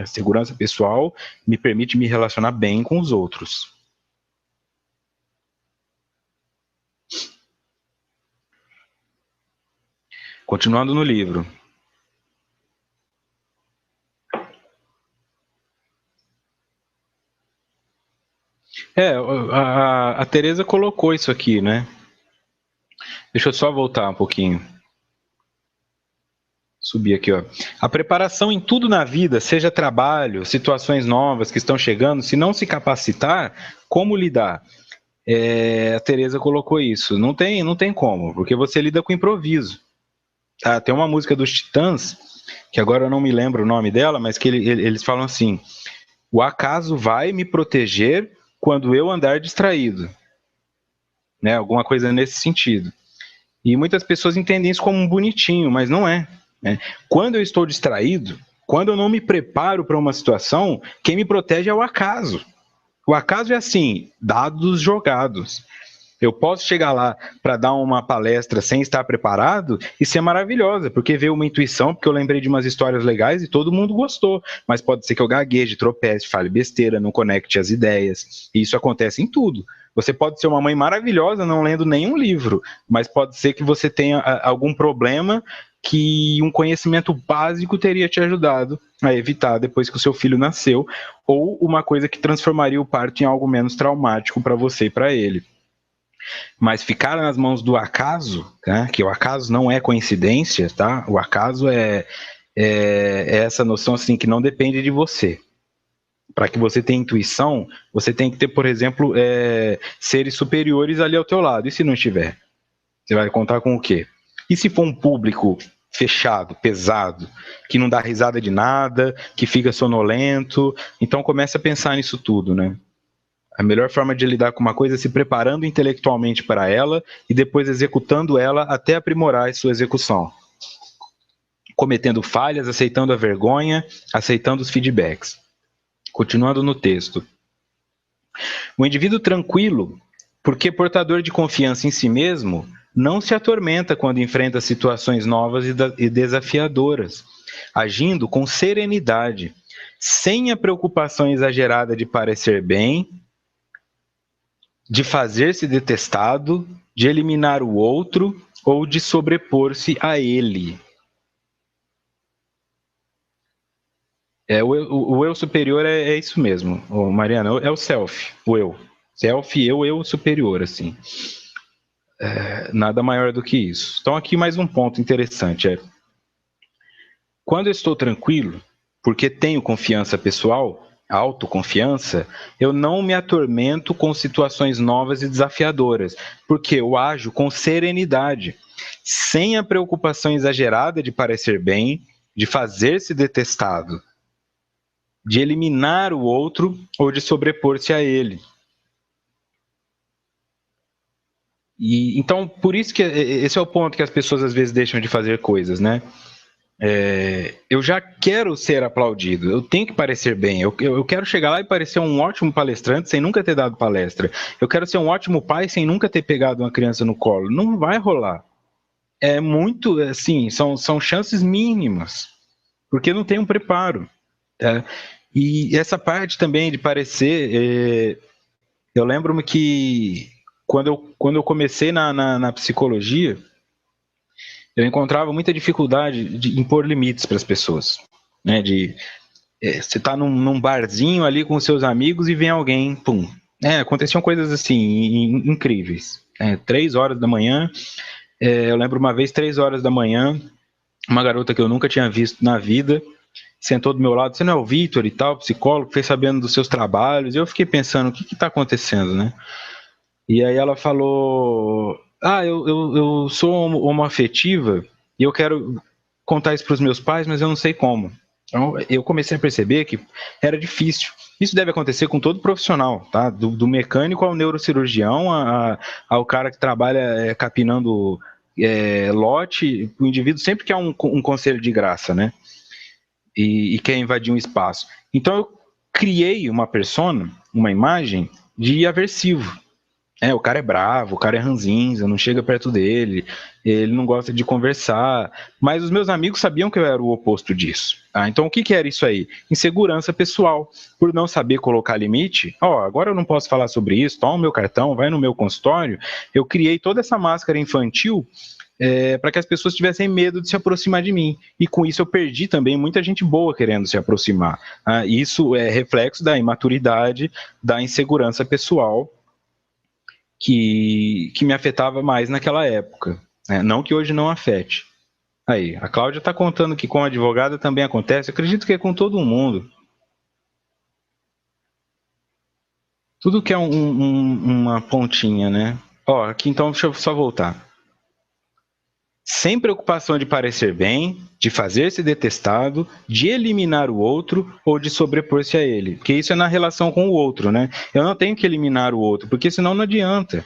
Segurança pessoal me permite me relacionar bem com os outros. Continuando no livro. A Tereza colocou isso aqui, né? Deixa eu só voltar um pouquinho. Subir aqui, ó. A preparação em tudo na vida, seja trabalho, situações novas que estão chegando, se não se capacitar, como lidar? A Tereza colocou isso. Não tem como, porque você lida com improviso. Tem uma música dos Titãs, que agora eu não me lembro o nome dela, mas que eles falam assim: o acaso vai me proteger quando eu andar distraído. Né? Alguma coisa nesse sentido. E muitas pessoas entendem isso como um bonitinho, mas não é. Né? Quando eu estou distraído, quando eu não me preparo para uma situação, quem me protege é o acaso. O acaso é assim, dados jogados. Eu posso chegar lá para dar uma palestra sem estar preparado e ser maravilhosa, porque veio uma intuição, porque eu lembrei de umas histórias legais e todo mundo gostou. Mas pode ser que eu gagueje, tropece, fale besteira, não conecte as ideias. E isso acontece em tudo. Você pode ser uma mãe maravilhosa não lendo nenhum livro, mas pode ser que você tenha algum problema que um conhecimento básico teria te ajudado a evitar depois que o seu filho nasceu, ou uma coisa que transformaria o parto em algo menos traumático para você e para ele. Mas ficar nas mãos do acaso, tá? Que o acaso não é coincidência, tá? O acaso é essa noção assim que não depende de você. Para que você tenha intuição, você tem que ter, por exemplo, seres superiores ali ao teu lado. E se não estiver? Você vai contar com o quê? E se for um público fechado, pesado, que não dá risada de nada, que fica sonolento? Então comece a pensar nisso tudo, né? A melhor forma de lidar com uma coisa é se preparando intelectualmente para ela e depois executando ela até aprimorar a sua execução. Cometendo falhas, aceitando a vergonha, aceitando os feedbacks. Continuando no texto. O indivíduo tranquilo, porque portador de confiança em si mesmo, não se atormenta quando enfrenta situações novas e desafiadoras, agindo com serenidade, sem a preocupação exagerada de parecer bem, de fazer-se detestado, de eliminar o outro ou de sobrepor-se a ele. O eu superior é isso mesmo, Mariana, é o self, o eu. Self, eu superior, assim. Nada maior do que isso. Então aqui mais um ponto interessante, quando eu estou tranquilo, porque tenho confiança pessoal, autoconfiança, eu não me atormento com situações novas e desafiadoras, porque eu ajo com serenidade, sem a preocupação exagerada de parecer bem, de fazer-se detestado, de eliminar o outro ou de sobrepor-se a ele. E, então, por isso que esse é o ponto que as pessoas às vezes deixam de fazer coisas, né? Eu já quero ser aplaudido, eu tenho que parecer bem, eu quero chegar lá e parecer um ótimo palestrante sem nunca ter dado palestra, eu quero ser um ótimo pai sem nunca ter pegado uma criança no colo. Não vai rolar. É muito, assim, são chances mínimas, porque não tem um preparo. Tá? E essa parte também de parecer, eu lembro-me que quando eu comecei na psicologia, eu encontrava muita dificuldade de impor limites para as pessoas, né? Você tá num barzinho ali com seus amigos e vem alguém, pum. Aconteciam coisas assim, incríveis. 3 horas da manhã, eu lembro uma vez, 3 horas da manhã, uma garota que eu nunca tinha visto na vida, sentou do meu lado, você não é o Vitor e tal, psicólogo, fez sabendo dos seus trabalhos, e eu fiquei pensando, o que está acontecendo, né? E aí ela falou, eu sou homoafetiva e eu quero contar isso para os meus pais, mas eu não sei como. Então, eu comecei a perceber que era difícil. Isso deve acontecer com todo profissional, tá? Do mecânico ao neurocirurgião, ao cara que trabalha capinando lote. O indivíduo sempre quer um conselho de graça, né? E quer invadir um espaço. Então eu criei uma persona, uma imagem de aversivo. O cara é bravo, o cara é ranzinza, não chega perto dele, ele não gosta de conversar, mas os meus amigos sabiam que eu era o oposto disso. Então o que era isso aí? Insegurança pessoal, por não saber colocar limite. Agora eu não posso falar sobre isso, toma o meu cartão, vai no meu consultório. Eu criei toda essa máscara infantil para que as pessoas tivessem medo de se aproximar de mim. E com isso eu perdi também muita gente boa querendo se aproximar. Isso é reflexo da imaturidade, da insegurança pessoal, que me afetava mais naquela época. Não que hoje não afete. Aí, a Cláudia está contando que com a advogada também acontece. Eu acredito que é com todo mundo. Tudo que é uma pontinha, né? Aqui então, deixa eu só voltar. Sem preocupação de parecer bem, de fazer-se detestado, de eliminar o outro ou de sobrepor-se a ele. Porque isso é na relação com o outro, né? Eu não tenho que eliminar o outro, porque senão não adianta.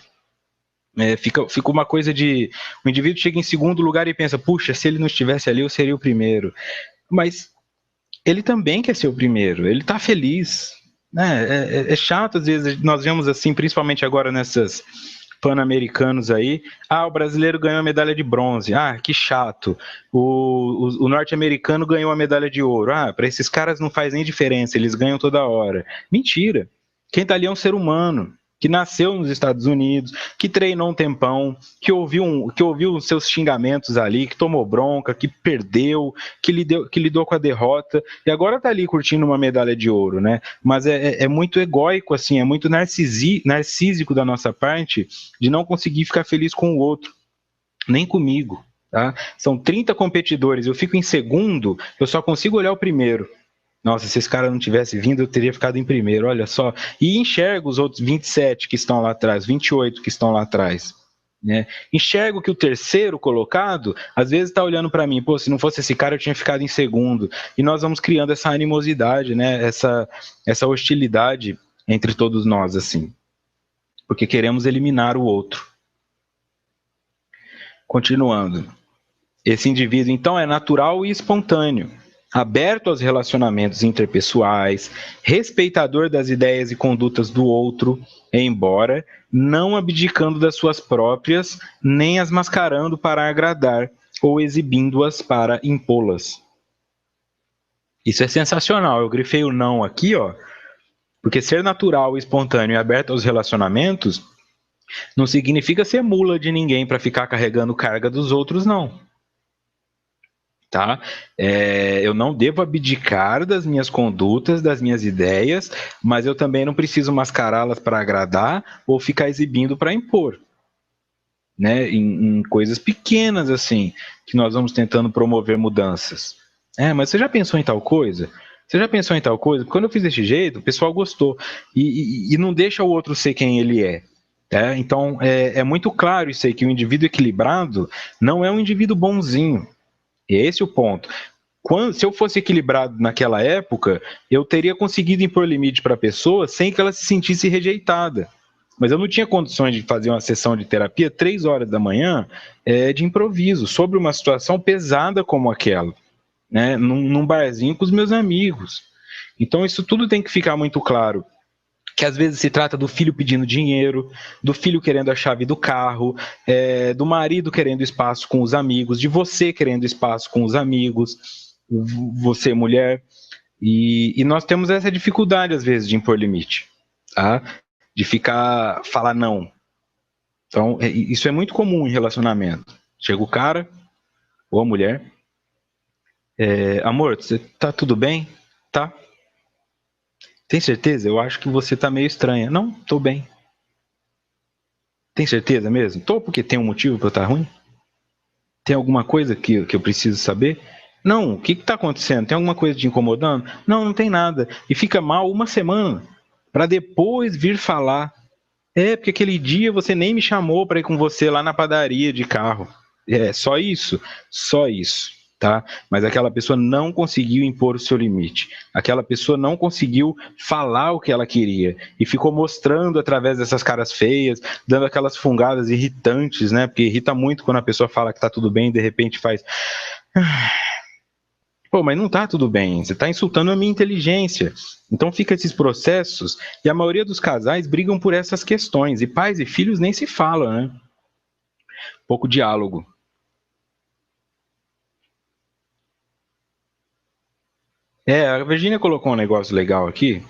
Fica uma coisa de... O indivíduo chega em segundo lugar e pensa, puxa, se ele não estivesse ali, eu seria o primeiro. Mas ele também quer ser o primeiro, ele está feliz. É chato, às vezes, nós vemos assim, principalmente agora nessas pan-americanos aí, o brasileiro ganhou a medalha de bronze, que chato. O norte-americano ganhou a medalha de ouro, para esses caras não faz nem diferença, eles ganham toda hora. Mentira. Quem tá ali é um ser humano, que nasceu nos Estados Unidos, que treinou um tempão, que ouviu os seus xingamentos ali, que tomou bronca, que perdeu, que lidou com a derrota, e agora tá ali curtindo uma medalha de ouro, né? Mas é muito egóico, assim, é muito narcísico da nossa parte de não conseguir ficar feliz com o outro, nem comigo, tá? São 30 competidores, eu fico em segundo, eu só consigo olhar o primeiro. Nossa, se esse cara não tivesse vindo, eu teria ficado em primeiro, olha só. E enxergo os outros 27 que estão lá atrás, 28 que estão lá atrás. Né? Enxergo que o terceiro colocado, às vezes está olhando para mim, se não fosse esse cara, eu tinha ficado em segundo. E nós vamos criando essa animosidade, né? Essa hostilidade entre todos nós, assim. Porque queremos eliminar o outro. Continuando. Esse indivíduo, então, é natural e espontâneo, aberto aos relacionamentos interpessoais, respeitador das ideias e condutas do outro, embora não abdicando das suas próprias, nem as mascarando para agradar ou exibindo-as para impô-las. Isso é sensacional. Eu grifei o não aqui, porque ser natural, espontâneo e aberto aos relacionamentos não significa ser mula de ninguém para ficar carregando carga dos outros, não. Tá? Eu não devo abdicar das minhas condutas, das minhas ideias, mas eu também não preciso mascará-las para agradar ou ficar exibindo para impor. Né? Em coisas pequenas assim, que nós vamos tentando promover mudanças. Mas você já pensou em tal coisa? Você já pensou em tal coisa? Quando eu fiz desse jeito, o pessoal gostou. E não deixa o outro ser quem ele é. Então, é muito claro isso aí, que o indivíduo equilibrado não é um indivíduo bonzinho. Esse é o ponto. Se eu fosse equilibrado naquela época, eu teria conseguido impor limite para a pessoa sem que ela se sentisse rejeitada. Mas eu não tinha condições de fazer uma sessão de terapia 3 horas da manhã de improviso, sobre uma situação pesada como aquela, né? Num barzinho com os meus amigos. Então isso tudo tem que ficar muito claro. Que às vezes se trata do filho pedindo dinheiro, do filho querendo a chave do carro, do marido querendo espaço com os amigos, de você querendo espaço com os amigos, você mulher, E nós temos essa dificuldade, às vezes, de impor limite, tá? De falar não. Então, isso é muito comum em relacionamento. Chega o cara ou a mulher, amor, você tá tudo bem? Tá. Tem certeza? Eu acho que você tá meio estranha. Não, tô bem. Tem certeza mesmo? Tô, porque tem um motivo pra eu estar ruim? Tem alguma coisa que eu preciso saber? Não, o que está acontecendo? Tem alguma coisa te incomodando? Não, não tem nada. E fica mal uma semana, para depois vir falar. Porque aquele dia você nem me chamou para ir com você lá na padaria de carro. Só isso, tá? Mas aquela pessoa não conseguiu impor o seu limite. Aquela pessoa não conseguiu falar o que ela queria e ficou mostrando através dessas caras feias, dando aquelas fungadas irritantes, né? Porque irrita muito quando a pessoa fala que tá tudo bem e de repente faz. Pô, mas não tá tudo bem, você tá insultando a minha inteligência. Então fica esses processos e a maioria dos casais brigam por essas questões e pais e filhos nem se falam, né? Pouco diálogo. A Virgínia colocou um negócio legal aqui.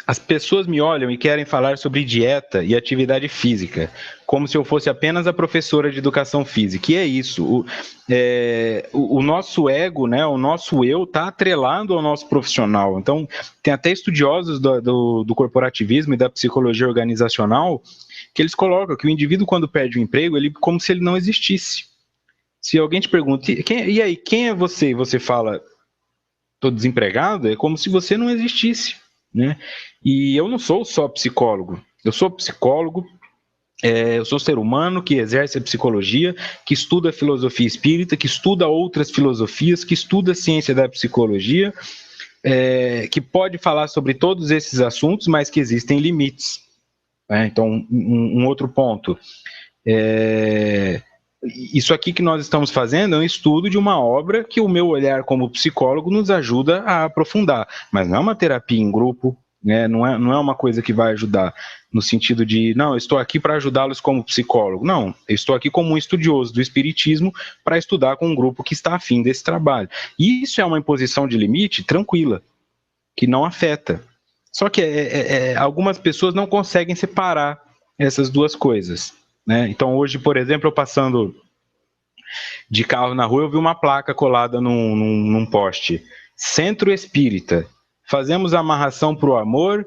As pessoas me olham e querem falar sobre dieta e atividade física, como se eu fosse apenas a professora de educação física. E é isso. O nosso ego, né, o nosso eu, está atrelado ao nosso profissional. Então, tem até estudiosos do corporativismo e da psicologia organizacional que eles colocam que o indivíduo, quando perde o emprego, ele como se ele não existisse. Se alguém te pergunta, e aí, quem é você? E você fala, estou desempregado, é como se você não existisse, né? E eu não sou só psicólogo, eu sou psicólogo, eu sou ser humano que exerce a psicologia, que estuda a filosofia espírita, que estuda outras filosofias, que estuda a ciência da psicologia, que pode falar sobre todos esses assuntos, mas que existem limites. Né? Então, um outro ponto. Isso aqui que nós estamos fazendo é um estudo de uma obra que o meu olhar como psicólogo nos ajuda a aprofundar, mas não é uma terapia em grupo, né? Não é uma coisa que vai ajudar no sentido de, não, eu estou aqui para ajudá-los como psicólogo. Não, eu estou aqui como um estudioso do espiritismo para estudar com um grupo que está afim desse trabalho. E isso é uma imposição de limite tranquila, que não afeta. Só que algumas pessoas não conseguem separar essas duas coisas. Né? Então hoje, por exemplo, eu passando de carro na rua, eu vi uma placa colada num poste. Centro Espírita. Fazemos a amarração para o amor,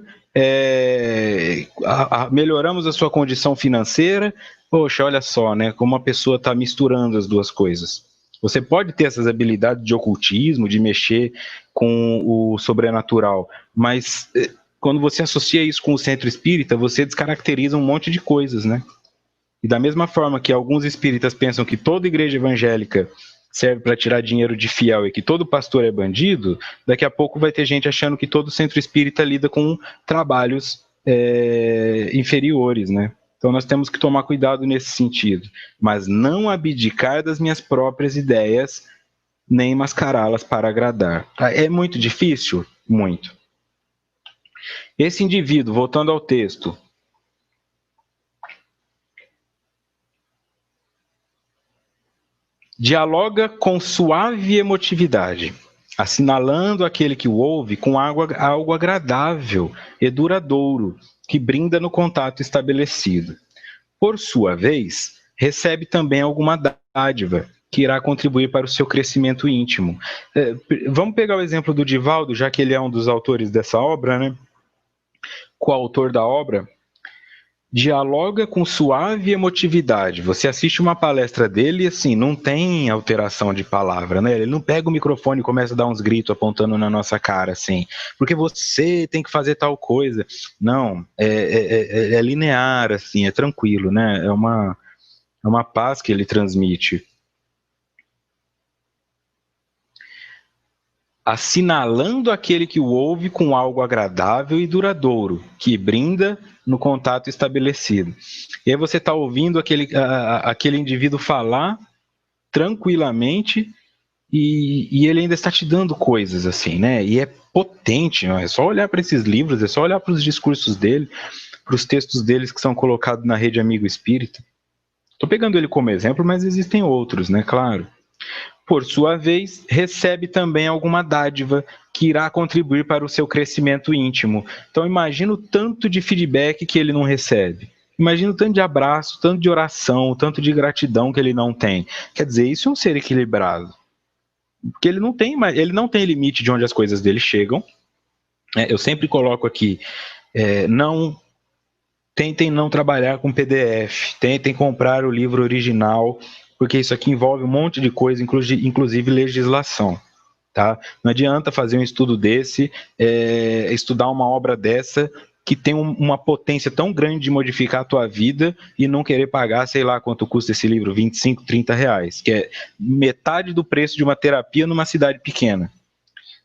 melhoramos a sua condição financeira. Poxa, olha só, né? Como a pessoa está misturando as duas coisas. Você pode ter essas habilidades de ocultismo, de mexer com o sobrenatural, mas quando você associa isso com o centro espírita, você descaracteriza um monte de coisas, né? E da mesma forma que alguns espíritas pensam que toda igreja evangélica serve para tirar dinheiro de fiel e que todo pastor é bandido, daqui a pouco vai ter gente achando que todo centro espírita lida com trabalhos inferiores, né? Então nós temos que tomar cuidado nesse sentido, mas não abdicar das minhas próprias ideias, nem mascará-las para agradar. É muito difícil? Muito. Esse indivíduo, voltando ao texto, dialoga com suave emotividade, assinalando aquele que o ouve com algo agradável e duradouro, que brinda no contato estabelecido. Por sua vez, recebe também alguma dádiva, que irá contribuir para o seu crescimento íntimo. Vamos pegar o exemplo do Divaldo, já que ele é um dos autores dessa obra, né? Coautor da obra. Dialoga com suave emotividade. Você assiste uma palestra dele e assim, não tem alteração de palavra, né? Ele não pega o microfone e começa a dar uns gritos apontando na nossa cara, assim, porque você tem que fazer tal coisa. Não, é linear, assim, é tranquilo, né? É uma paz que ele transmite. Assinalando aquele que o ouve com algo agradável e duradouro, que brinda no contato estabelecido. E aí você está ouvindo aquele indivíduo falar tranquilamente e ele ainda está te dando coisas assim, né? E é potente, não é só olhar para esses livros, é só olhar para os discursos dele, para os textos deles que são colocados na Rede Amigo Espírita. Estou pegando ele como exemplo, mas existem outros, né? Claro. por sua vez, recebe também alguma dádiva que irá contribuir para o seu crescimento íntimo. Então, imagina o tanto de feedback que ele não recebe. Imagina o tanto de abraço, tanto de oração, tanto de gratidão que ele não tem. Quer dizer, isso é um ser equilibrado. Porque ele não tem limite de onde as coisas dele chegam. Eu sempre coloco aqui, tentem não trabalhar com PDF, tentem comprar o livro original, porque isso aqui envolve um monte de coisa, inclusive legislação. Tá? Não adianta fazer um estudo desse, estudar uma obra dessa, que tem uma potência tão grande de modificar a tua vida e não querer pagar, sei lá quanto custa esse livro, 25, 30 reais, que é metade do preço de uma terapia numa cidade pequena.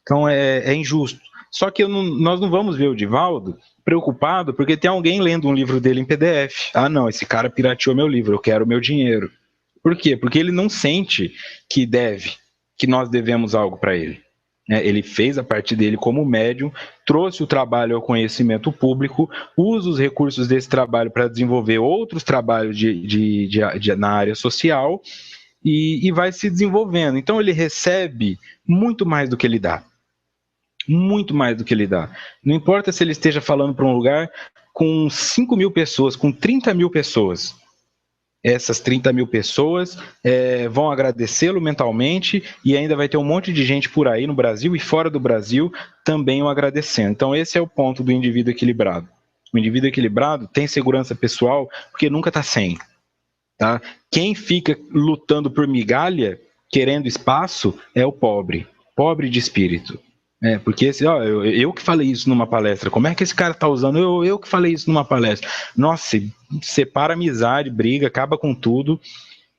Então é injusto. Só que nós não vamos ver o Divaldo preocupado porque tem alguém lendo um livro dele em PDF. Ah, não, esse cara pirateou meu livro, eu quero o meu dinheiro. Por quê? Porque ele não sente que nós devemos algo para ele. Ele fez a parte dele como médium, trouxe o trabalho ao conhecimento público, usa os recursos desse trabalho para desenvolver outros trabalhos na área social e vai se desenvolvendo. Então ele recebe muito mais do que ele dá. Muito mais do que ele dá. Não importa se ele esteja falando para um lugar com 5 mil pessoas, com 30 mil pessoas. Essas 30 mil pessoas vão agradecê-lo mentalmente e ainda vai ter um monte de gente por aí no Brasil e fora do Brasil também o agradecendo. Então esse é o ponto do indivíduo equilibrado. O indivíduo equilibrado tem segurança pessoal porque nunca está sem. Tá? Quem fica lutando por migalha, querendo espaço, é o pobre de espírito. Porque eu que falei isso numa palestra, como é que esse cara tá usando? Eu que falei isso numa palestra. Nossa, separa a amizade, briga, acaba com tudo,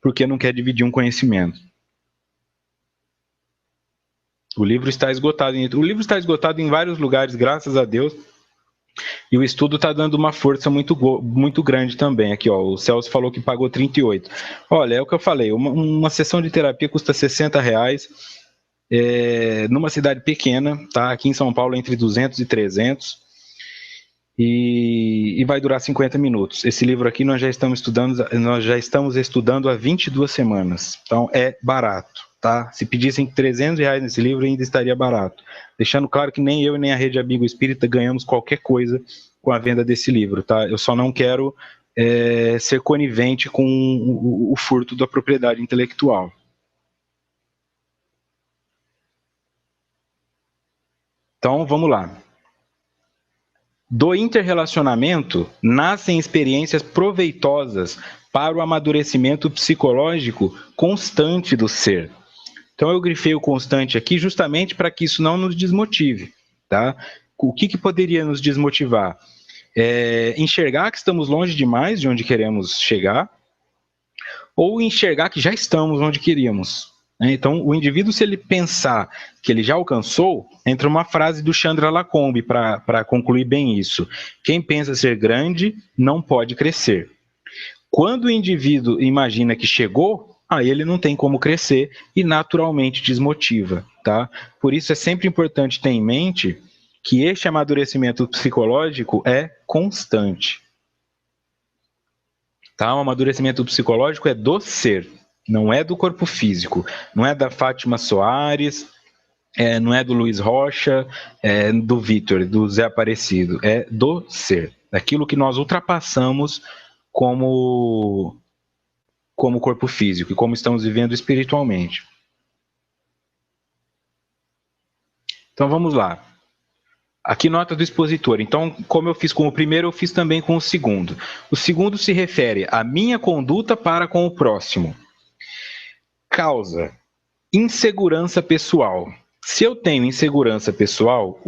porque não quer dividir um conhecimento. O livro está esgotado em vários lugares, graças a Deus, e o estudo está dando uma força muito grande também. Aqui, ó, o Celso falou que pagou 38. Olha, é o que eu falei, uma sessão de terapia custa 60 reais, numa cidade pequena, tá? Aqui em São Paulo entre 200 e 300, e vai durar 50 minutos. Esse livro aqui nós já estamos estudando há 22 semanas, então é barato, tá? Se pedissem 300 reais nesse livro ainda estaria barato, deixando claro que nem eu e nem a Rede Amigo Espírita ganhamos qualquer coisa com a venda desse livro, tá? Eu só não quero ser conivente com o furto da propriedade intelectual. Então, vamos lá. Do interrelacionamento nascem experiências proveitosas para o amadurecimento psicológico constante do ser. Então, eu grifei o constante aqui justamente para que isso não nos desmotive. Tá? O que poderia nos desmotivar? Enxergar que estamos longe demais de onde queremos chegar, ou enxergar que já estamos onde queríamos. Então, o indivíduo, se ele pensar que ele já alcançou, entra uma frase do Chandra Lacombe para concluir bem isso. Quem pensa ser grande não pode crescer. Quando o indivíduo imagina que chegou, aí ele não tem como crescer e naturalmente desmotiva. Tá? Por isso é sempre importante ter em mente que este amadurecimento psicológico é constante. Tá? O amadurecimento psicológico é do ser. Não é do corpo físico, não é da Fátima Soares, não é do Luiz Rocha, do Vitor, do Zé Aparecido, é do ser, daquilo que nós ultrapassamos como corpo físico e como estamos vivendo espiritualmente. Então vamos lá. Aqui nota do expositor. Então, como eu fiz com o primeiro, eu fiz também com o segundo. O segundo se refere à minha conduta para com o próximo. Causa insegurança pessoal. Se eu tenho insegurança pessoal,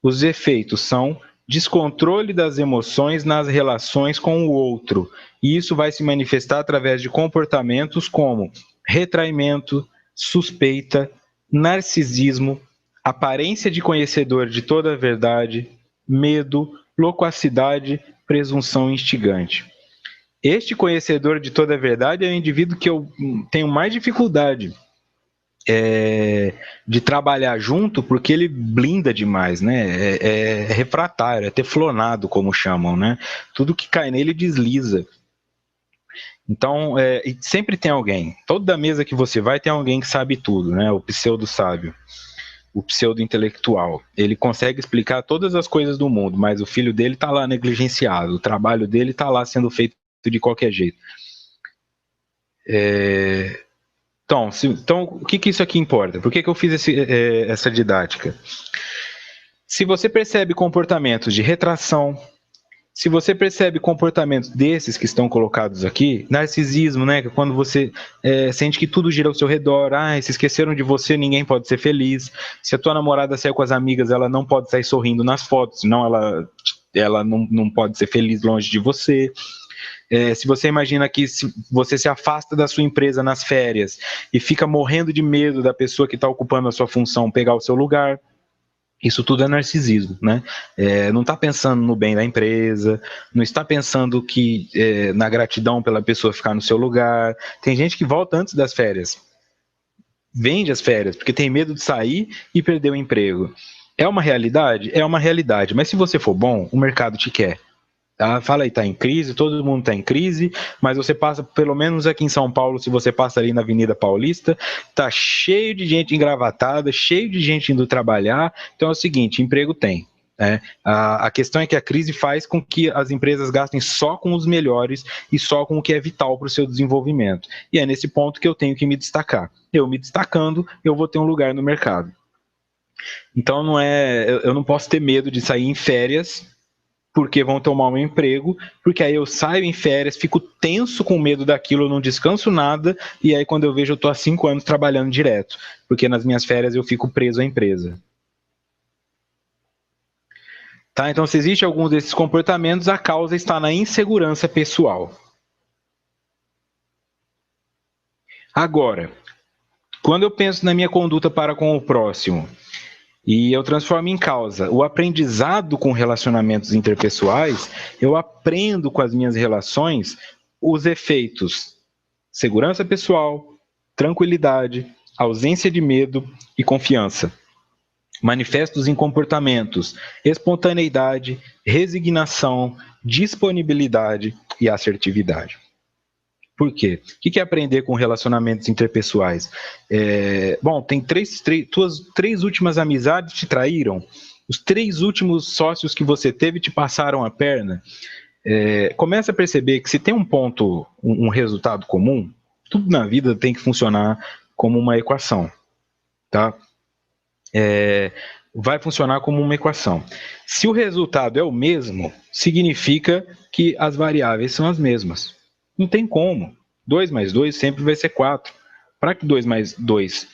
os efeitos são descontrole das emoções nas relações com o outro. E isso vai se manifestar através de comportamentos como retraimento, suspeita, narcisismo, aparência de conhecedor de toda a verdade, medo, loquacidade, presunção instigante. Este conhecedor de toda a verdade é o indivíduo que eu tenho mais dificuldade de trabalhar junto, porque ele blinda demais, né? É refratário, é teflonado, como chamam, né? Tudo que cai nele desliza. Então, e sempre tem alguém. Toda mesa que você vai tem alguém que sabe tudo, né? O pseudo-sábio, o pseudo-intelectual. Ele consegue explicar todas as coisas do mundo, mas o filho dele está lá negligenciado, o trabalho dele está lá sendo feito de qualquer jeito. Então, o que isso aqui importa? Por que eu fiz essa didática? Se você percebe comportamentos de retração, se você percebe comportamentos desses que estão colocados aqui, narcisismo, né? Quando você sente que tudo gira ao seu redor, se esqueceram de você, ninguém pode ser feliz. Se a tua namorada sair com as amigas, ela não pode sair sorrindo nas fotos, senão ela não pode ser feliz longe de você. Se você imagina que você se afasta da sua empresa nas férias e fica morrendo de medo da pessoa que está ocupando a sua função pegar o seu lugar, isso tudo é narcisismo, né? Não está pensando no bem da empresa, não está pensando na gratidão pela pessoa ficar no seu lugar. Tem gente que volta antes das férias, vende as férias, porque tem medo de sair e perder o emprego. É uma realidade? É uma realidade, mas se você for bom, o mercado te quer. Tá? Fala aí, está em crise, todo mundo está em crise, mas você passa, pelo menos aqui em São Paulo, se você passa ali na Avenida Paulista, tá cheio de gente engravatada, cheio de gente indo trabalhar. Então é o seguinte, emprego tem. A questão é que a crise faz com que as empresas gastem só com os melhores e só com o que é vital para o seu desenvolvimento. E é nesse ponto que eu tenho que me destacar. Eu me destacando, eu vou ter um lugar no mercado. Então eu não posso ter medo de sair em férias porque vão tomar um emprego, porque aí eu saio em férias, fico tenso com medo daquilo, eu não descanso nada, e aí quando eu vejo eu estou há 5 anos trabalhando direto, porque nas minhas férias eu fico preso à empresa. Tá? Então, se existe algum desses comportamentos, a causa está na insegurança pessoal. Agora, quando eu penso na minha conduta para com o próximo, e eu transformo em causa o aprendizado com relacionamentos interpessoais, eu aprendo com as minhas relações os efeitos segurança pessoal, tranquilidade, ausência de medo e confiança. Manifestos em comportamentos, espontaneidade, resignação, disponibilidade e assertividade. Por quê? O que é aprender com relacionamentos interpessoais? Bom, tem tuas 3 últimas amizades te traíram? Os 3 últimos sócios que você teve te passaram a perna? Começa a perceber que se tem um ponto, um resultado comum, tudo na vida tem que funcionar como uma equação, tá? Vai funcionar como uma equação. Se o resultado é o mesmo, significa que as variáveis são as mesmas. Não tem como. 2 mais 2 sempre vai ser 4. Para que 2 mais 2,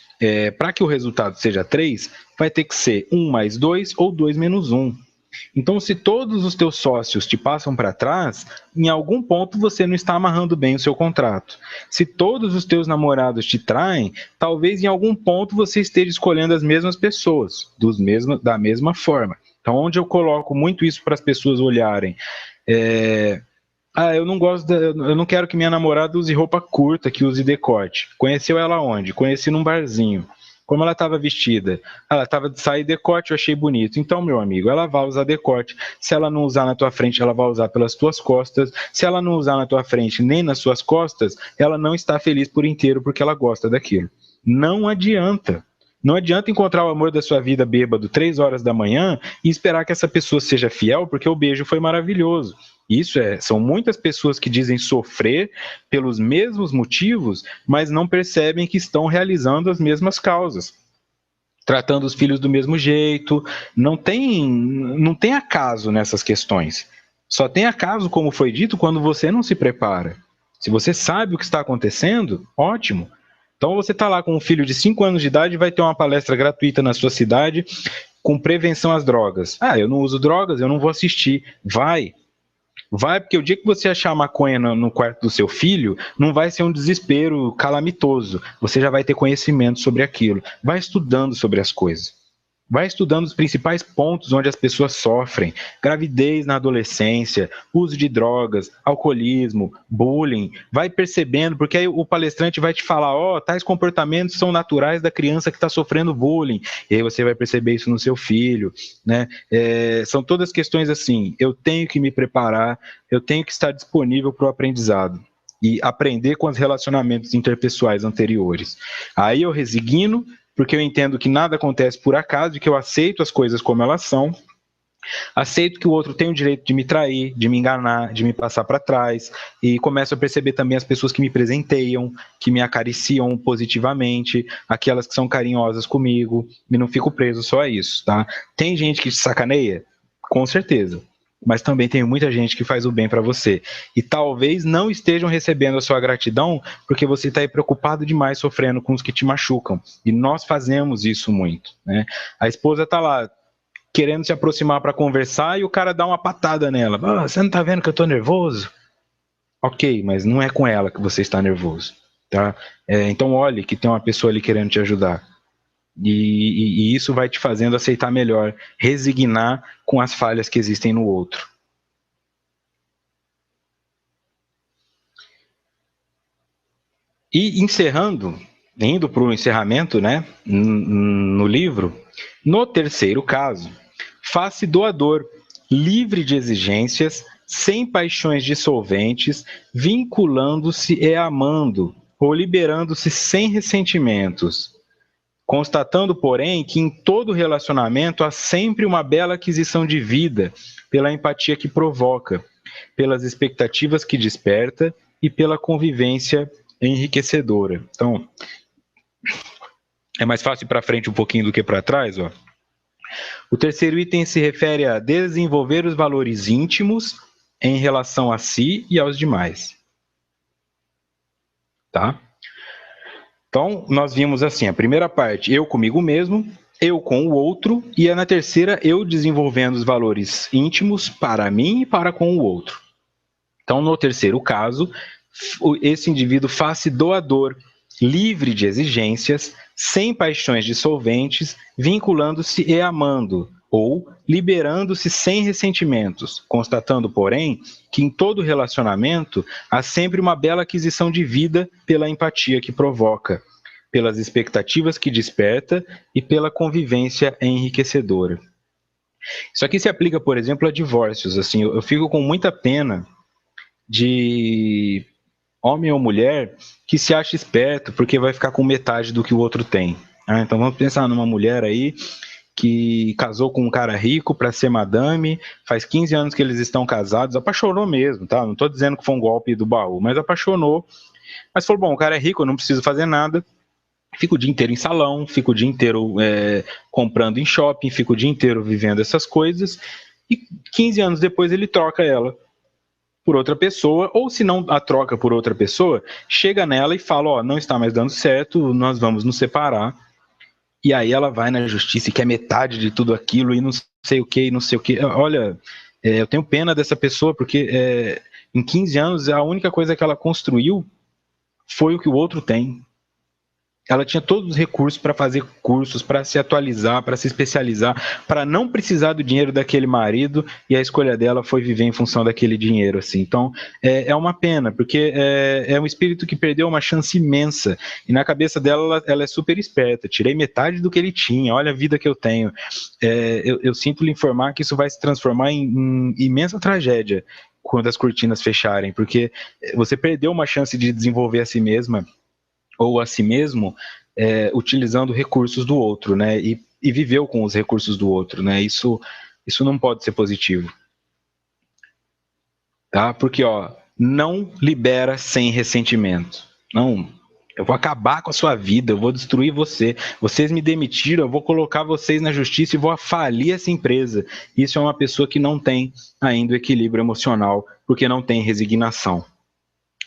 para que o resultado seja 3, vai ter que ser 1 mais 2 ou 2 menos 1. Então, se todos os teus sócios te passam para trás, em algum ponto você não está amarrando bem o seu contrato. Se todos os teus namorados te traem, talvez em algum ponto você esteja escolhendo as mesmas pessoas, da mesma forma. Então, onde eu coloco muito isso para as pessoas olharem, eu não quero que minha namorada use roupa curta, que use decote. Conheceu ela onde? Conheci num barzinho. Como ela estava vestida? Ela estava de saia e decote, eu achei bonito. Então, meu amigo, ela vai usar decote. Se ela não usar na tua frente, ela vai usar pelas tuas costas. Se ela não usar na tua frente nem nas suas costas, ela não está feliz por inteiro porque ela gosta daquilo. Não adianta. Não adianta encontrar o amor da sua vida bêbado 3 horas da manhã e esperar que essa pessoa seja fiel porque o beijo foi maravilhoso. São muitas pessoas que dizem sofrer pelos mesmos motivos, mas não percebem que estão realizando as mesmas causas. Tratando os filhos do mesmo jeito, não tem acaso nessas questões. Só tem acaso, como foi dito, quando você não se prepara. Se você sabe o que está acontecendo, ótimo. Então você está lá com um filho de 5 anos de idade e vai ter uma palestra gratuita na sua cidade com prevenção às drogas. Eu não uso drogas, eu não vou assistir. Vai, porque o dia que você achar maconha no quarto do seu filho, não vai ser um desespero calamitoso. Você já vai ter conhecimento sobre aquilo. Vai estudando sobre as coisas. Vai estudando os principais pontos onde as pessoas sofrem. Gravidez na adolescência, uso de drogas, alcoolismo, bullying. Vai percebendo, porque aí o palestrante vai te falar, tais comportamentos são naturais da criança que está sofrendo bullying. E aí você vai perceber isso no seu filho, né? São todas questões assim, eu tenho que me preparar, eu tenho que estar disponível para o aprendizado. e aprender com os relacionamentos interpessoais anteriores. Aí eu resigno, porque eu entendo que nada acontece por acaso e que eu aceito as coisas como elas são. Aceito que o outro tem o direito de me trair, de me enganar, de me passar para trás, e começo a perceber também as pessoas que me presenteiam, que me acariciam positivamente, aquelas que são carinhosas comigo, e não fico preso só a isso, tá? Tem gente que te sacaneia? Com certeza. Mas também tem muita gente que faz o bem para você. E talvez não estejam recebendo a sua gratidão porque você está aí preocupado demais sofrendo com os que te machucam. E nós fazemos isso muito, né? A esposa está lá querendo se aproximar para conversar e o cara dá uma patada nela. Você não tá vendo que eu tô nervoso? Ok, mas não é com ela que você está nervoso, tá? Então olhe que tem uma pessoa ali querendo te ajudar. E isso vai te fazendo aceitar melhor, resignar com as falhas que existem no outro. E encerrando, indo para o encerramento, né, no livro, no terceiro caso, faz-se doador, livre de exigências, sem paixões dissolventes, vinculando-se e amando, ou liberando-se sem ressentimentos, constatando, porém, que em todo relacionamento há sempre uma bela aquisição de vida, pela empatia que provoca, pelas expectativas que desperta e pela convivência enriquecedora. Então, é mais fácil ir para frente um pouquinho do que para trás, ó. O terceiro item se refere a desenvolver os valores íntimos em relação a si e aos demais. Tá? Então, nós vimos assim, a primeira parte, eu comigo mesmo, eu com o outro, e na terceira, eu desenvolvendo os valores íntimos para mim e para com o outro. Então, no terceiro caso, esse indivíduo faz-se doador, livre de exigências, sem paixões dissolventes, vinculando-se e amando, ou liberando-se sem ressentimentos, constatando, porém, que em todo relacionamento há sempre uma bela aquisição de vida pela empatia que provoca, pelas expectativas que desperta e pela convivência enriquecedora. Isso aqui se aplica, por exemplo, a divórcios. Assim, eu fico com muita pena de homem ou mulher que se acha esperto porque vai ficar com metade do que o outro tem. Então vamos pensar numa mulher aí que casou com um cara rico para ser madame, faz 15 anos que eles estão casados, apaixonou mesmo, tá? Não estou dizendo que foi um golpe do baú, mas apaixonou. Mas falou, bom, o cara é rico, eu não preciso fazer nada, fico o dia inteiro em salão, fico o dia inteiro comprando em shopping, fico o dia inteiro vivendo essas coisas, e 15 anos depois ele troca ela por outra pessoa, ou se não a troca por outra pessoa, chega nela e fala, ó, não está mais dando certo, nós vamos nos separar. E aí ela vai na justiça e quer metade de tudo aquilo e não sei o que, e não sei o que. Olha, eu tenho pena dessa pessoa porque em 15 anos a única coisa que ela construiu foi o que o outro tem. Ela tinha todos os recursos para fazer cursos, para se atualizar, para se especializar, para não precisar do dinheiro daquele marido, e a escolha dela foi viver em função daquele dinheiro, assim. Então, é uma pena, porque é um espírito que perdeu uma chance imensa, e na cabeça dela, ela é super esperta. Tirei metade do que ele tinha, olha a vida que eu tenho. Eu sinto lhe informar que isso vai se transformar em imensa tragédia quando as cortinas fecharem, porque você perdeu uma chance de desenvolver a si mesma, ou a si mesmo, utilizando recursos do outro, né? E viveu com os recursos do outro, né? Isso não pode ser positivo. Tá? Porque, ó, não libera sem ressentimento. Não, eu vou acabar com a sua vida, eu vou destruir você. Vocês me demitiram, eu vou colocar vocês na justiça e vou falir essa empresa. Isso é uma pessoa que não tem ainda o equilíbrio emocional, porque não tem resignação.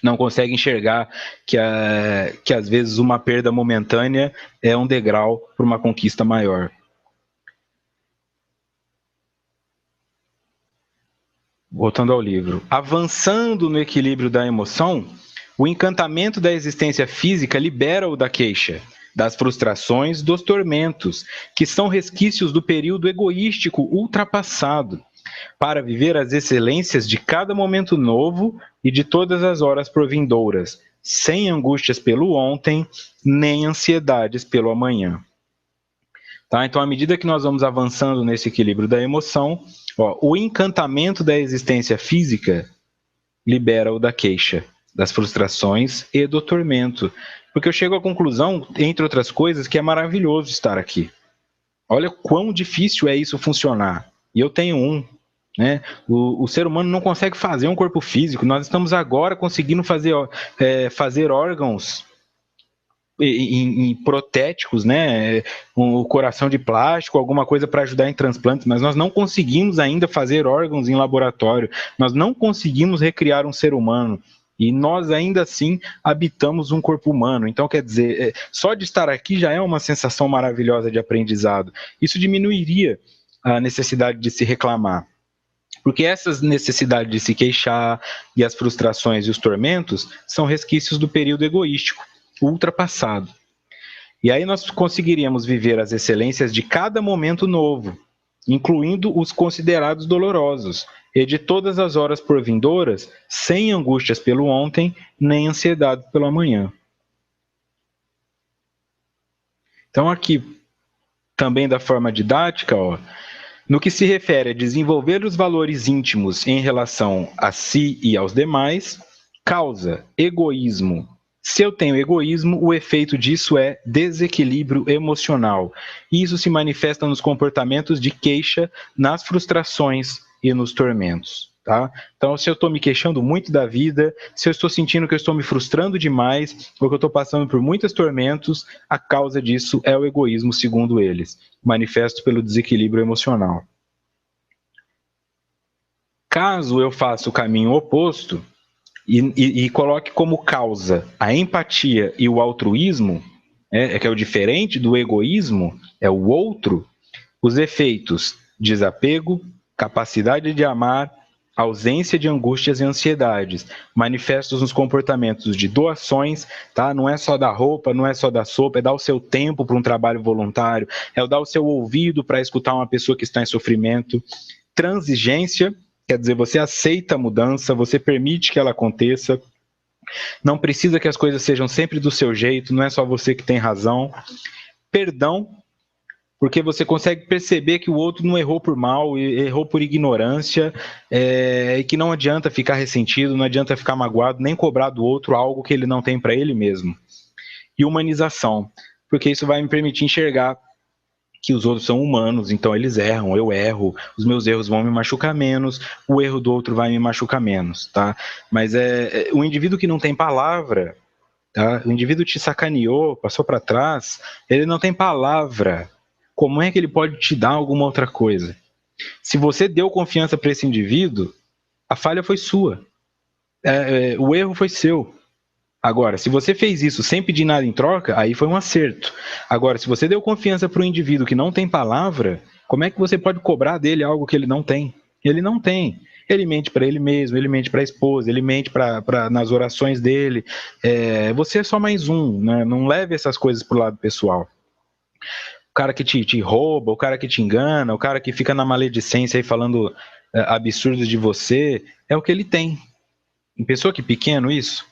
Não consegue enxergar que às vezes uma perda momentânea é um degrau para uma conquista maior. Voltando ao livro. Avançando no equilíbrio da emoção, o encantamento da existência física libera-o da queixa, das frustrações, dos tormentos, que são resquícios do período egoístico ultrapassado, para viver as excelências de cada momento novo e de todas as horas provindouras, sem angústias pelo ontem, nem ansiedades pelo amanhã. Tá? Então, à medida que nós vamos avançando nesse equilíbrio da emoção, o encantamento da existência física libera-o da queixa. das frustrações e do tormento. Porque eu chego à conclusão, entre outras coisas, que é maravilhoso estar aqui. Olha quão difícil é isso funcionar. E eu tenho um. Né? O ser humano não consegue fazer um corpo físico. Nós estamos agora conseguindo fazer órgãos em protéticos, né? Um coração de plástico, alguma coisa para ajudar em transplantes, mas nós não conseguimos ainda fazer órgãos em laboratório. Nós não conseguimos recriar um ser humano. E nós ainda assim habitamos um corpo humano. Então, quer dizer, só de estar aqui já é uma sensação maravilhosa de aprendizado. Isso diminuiria a necessidade de se reclamar. Porque essas necessidades de se queixar e as frustrações e os tormentos são resquícios do período egoístico, ultrapassado. E aí nós conseguiríamos viver as excelências de cada momento novo, incluindo os considerados dolorosos, e de todas as horas por vindouras, sem angústias pelo ontem, nem ansiedade pelo amanhã. Então aqui, também da forma didática, no que se refere a desenvolver os valores íntimos em relação a si e aos demais, causa egoísmo. Se eu tenho egoísmo, o efeito disso é desequilíbrio emocional. E isso se manifesta nos comportamentos de queixa, nas frustrações e nos tormentos. Tá? Então, se eu estou me queixando muito da vida, se eu estou sentindo que eu estou me frustrando demais, ou que eu estou passando por muitos tormentos, a causa disso é o egoísmo, segundo eles, manifesto pelo desequilíbrio emocional. Caso eu faça o caminho oposto e coloque como causa a empatia e o altruísmo, que é o diferente do egoísmo, é o outro, os efeitos: desapego, capacidade de amar, ausência de angústias e ansiedades, manifestos nos comportamentos de doações, tá? Não é só dar roupa, não é só dar sopa, é dar o seu tempo para um trabalho voluntário, é dar o seu ouvido para escutar uma pessoa que está em sofrimento. Transigência, quer dizer, você aceita a mudança, você permite que ela aconteça, não precisa que as coisas sejam sempre do seu jeito, não é só você que tem razão. Perdão, porque você consegue perceber que o outro não errou por mal, errou por ignorância, e que não adianta ficar ressentido, não adianta ficar magoado, nem cobrar do outro algo que ele não tem para ele mesmo. E humanização, porque isso vai me permitir enxergar que os outros são humanos, então eles erram, eu erro, os meus erros vão me machucar menos, o erro do outro vai me machucar menos, tá? Mas o indivíduo que não tem palavra, tá? O indivíduo te sacaneou, passou para trás, ele não tem palavra. Como é que ele pode te dar alguma outra coisa? Se você deu confiança para esse indivíduo, a falha foi sua. O erro foi seu. Agora, se você fez isso sem pedir nada em troca, aí foi um acerto. Agora, se você deu confiança para um indivíduo que não tem palavra, como é que você pode cobrar dele algo que ele não tem? Ele não tem. Ele mente para ele mesmo, ele mente para a esposa, ele mente nas orações dele. Você é só mais um, né? Não leve essas coisas para o lado pessoal. O cara que te rouba, o cara que te engana, o cara que fica na maledicência aí falando absurdos de você, é o que ele tem. Pensou que pequeno isso?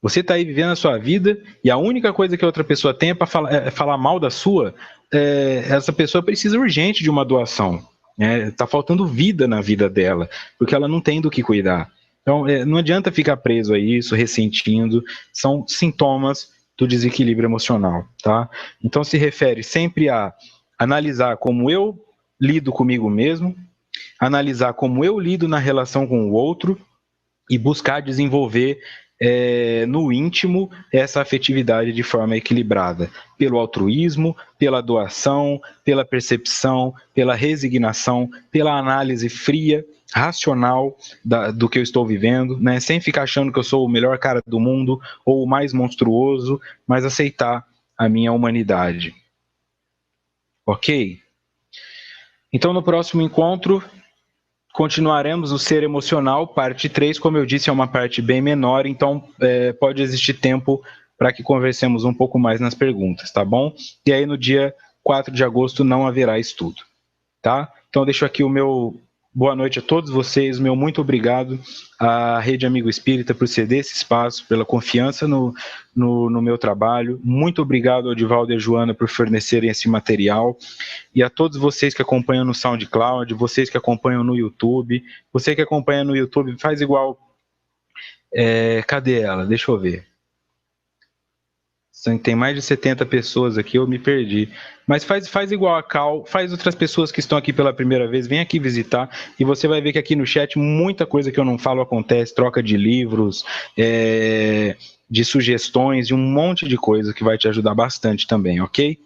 Você está aí vivendo a sua vida e a única coisa que a outra pessoa tem é falar mal da sua. Essa pessoa precisa urgente de uma doação. Está faltando vida na vida dela, porque ela não tem do que cuidar. Então, não adianta ficar preso a isso, ressentindo. São sintomas do desequilíbrio emocional, tá? Então, se refere sempre a analisar como eu lido comigo mesmo, analisar como eu lido na relação com o outro e buscar desenvolver no íntimo essa afetividade de forma equilibrada, pelo altruísmo, pela doação, pela percepção, pela resignação, pela análise fria, racional do que eu estou vivendo, né? Sem ficar achando que eu sou o melhor cara do mundo ou o mais monstruoso, mas aceitar a minha humanidade. Ok? Então, no próximo encontro, continuaremos o ser emocional, parte 3, como eu disse, é uma parte bem menor, então pode existir tempo para que conversemos um pouco mais nas perguntas, tá bom? E aí no dia 4 de agosto não haverá estudo, tá? Então deixo aqui o meu boa noite a todos vocês, meu muito obrigado à Rede Amigo Espírita por ceder esse espaço, pela confiança no meu trabalho, muito obrigado ao Divaldo e a Joana por fornecerem esse material, e a todos vocês que acompanham no SoundCloud, vocês que acompanham no YouTube, você que acompanha no YouTube, faz igual Cadê ela? Deixa eu ver. Tem mais de 70 pessoas aqui, eu me perdi. Mas faz igual a Cal, faz outras pessoas que estão aqui pela primeira vez, vem aqui visitar e você vai ver que aqui no chat muita coisa que eu não falo acontece, troca de livros, de sugestões, de um monte de coisa que vai te ajudar bastante também, ok?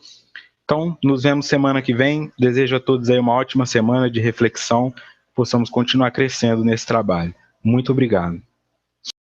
Então, nos vemos semana que vem. Desejo a todos aí uma ótima semana de reflexão, possamos continuar crescendo nesse trabalho. Muito obrigado.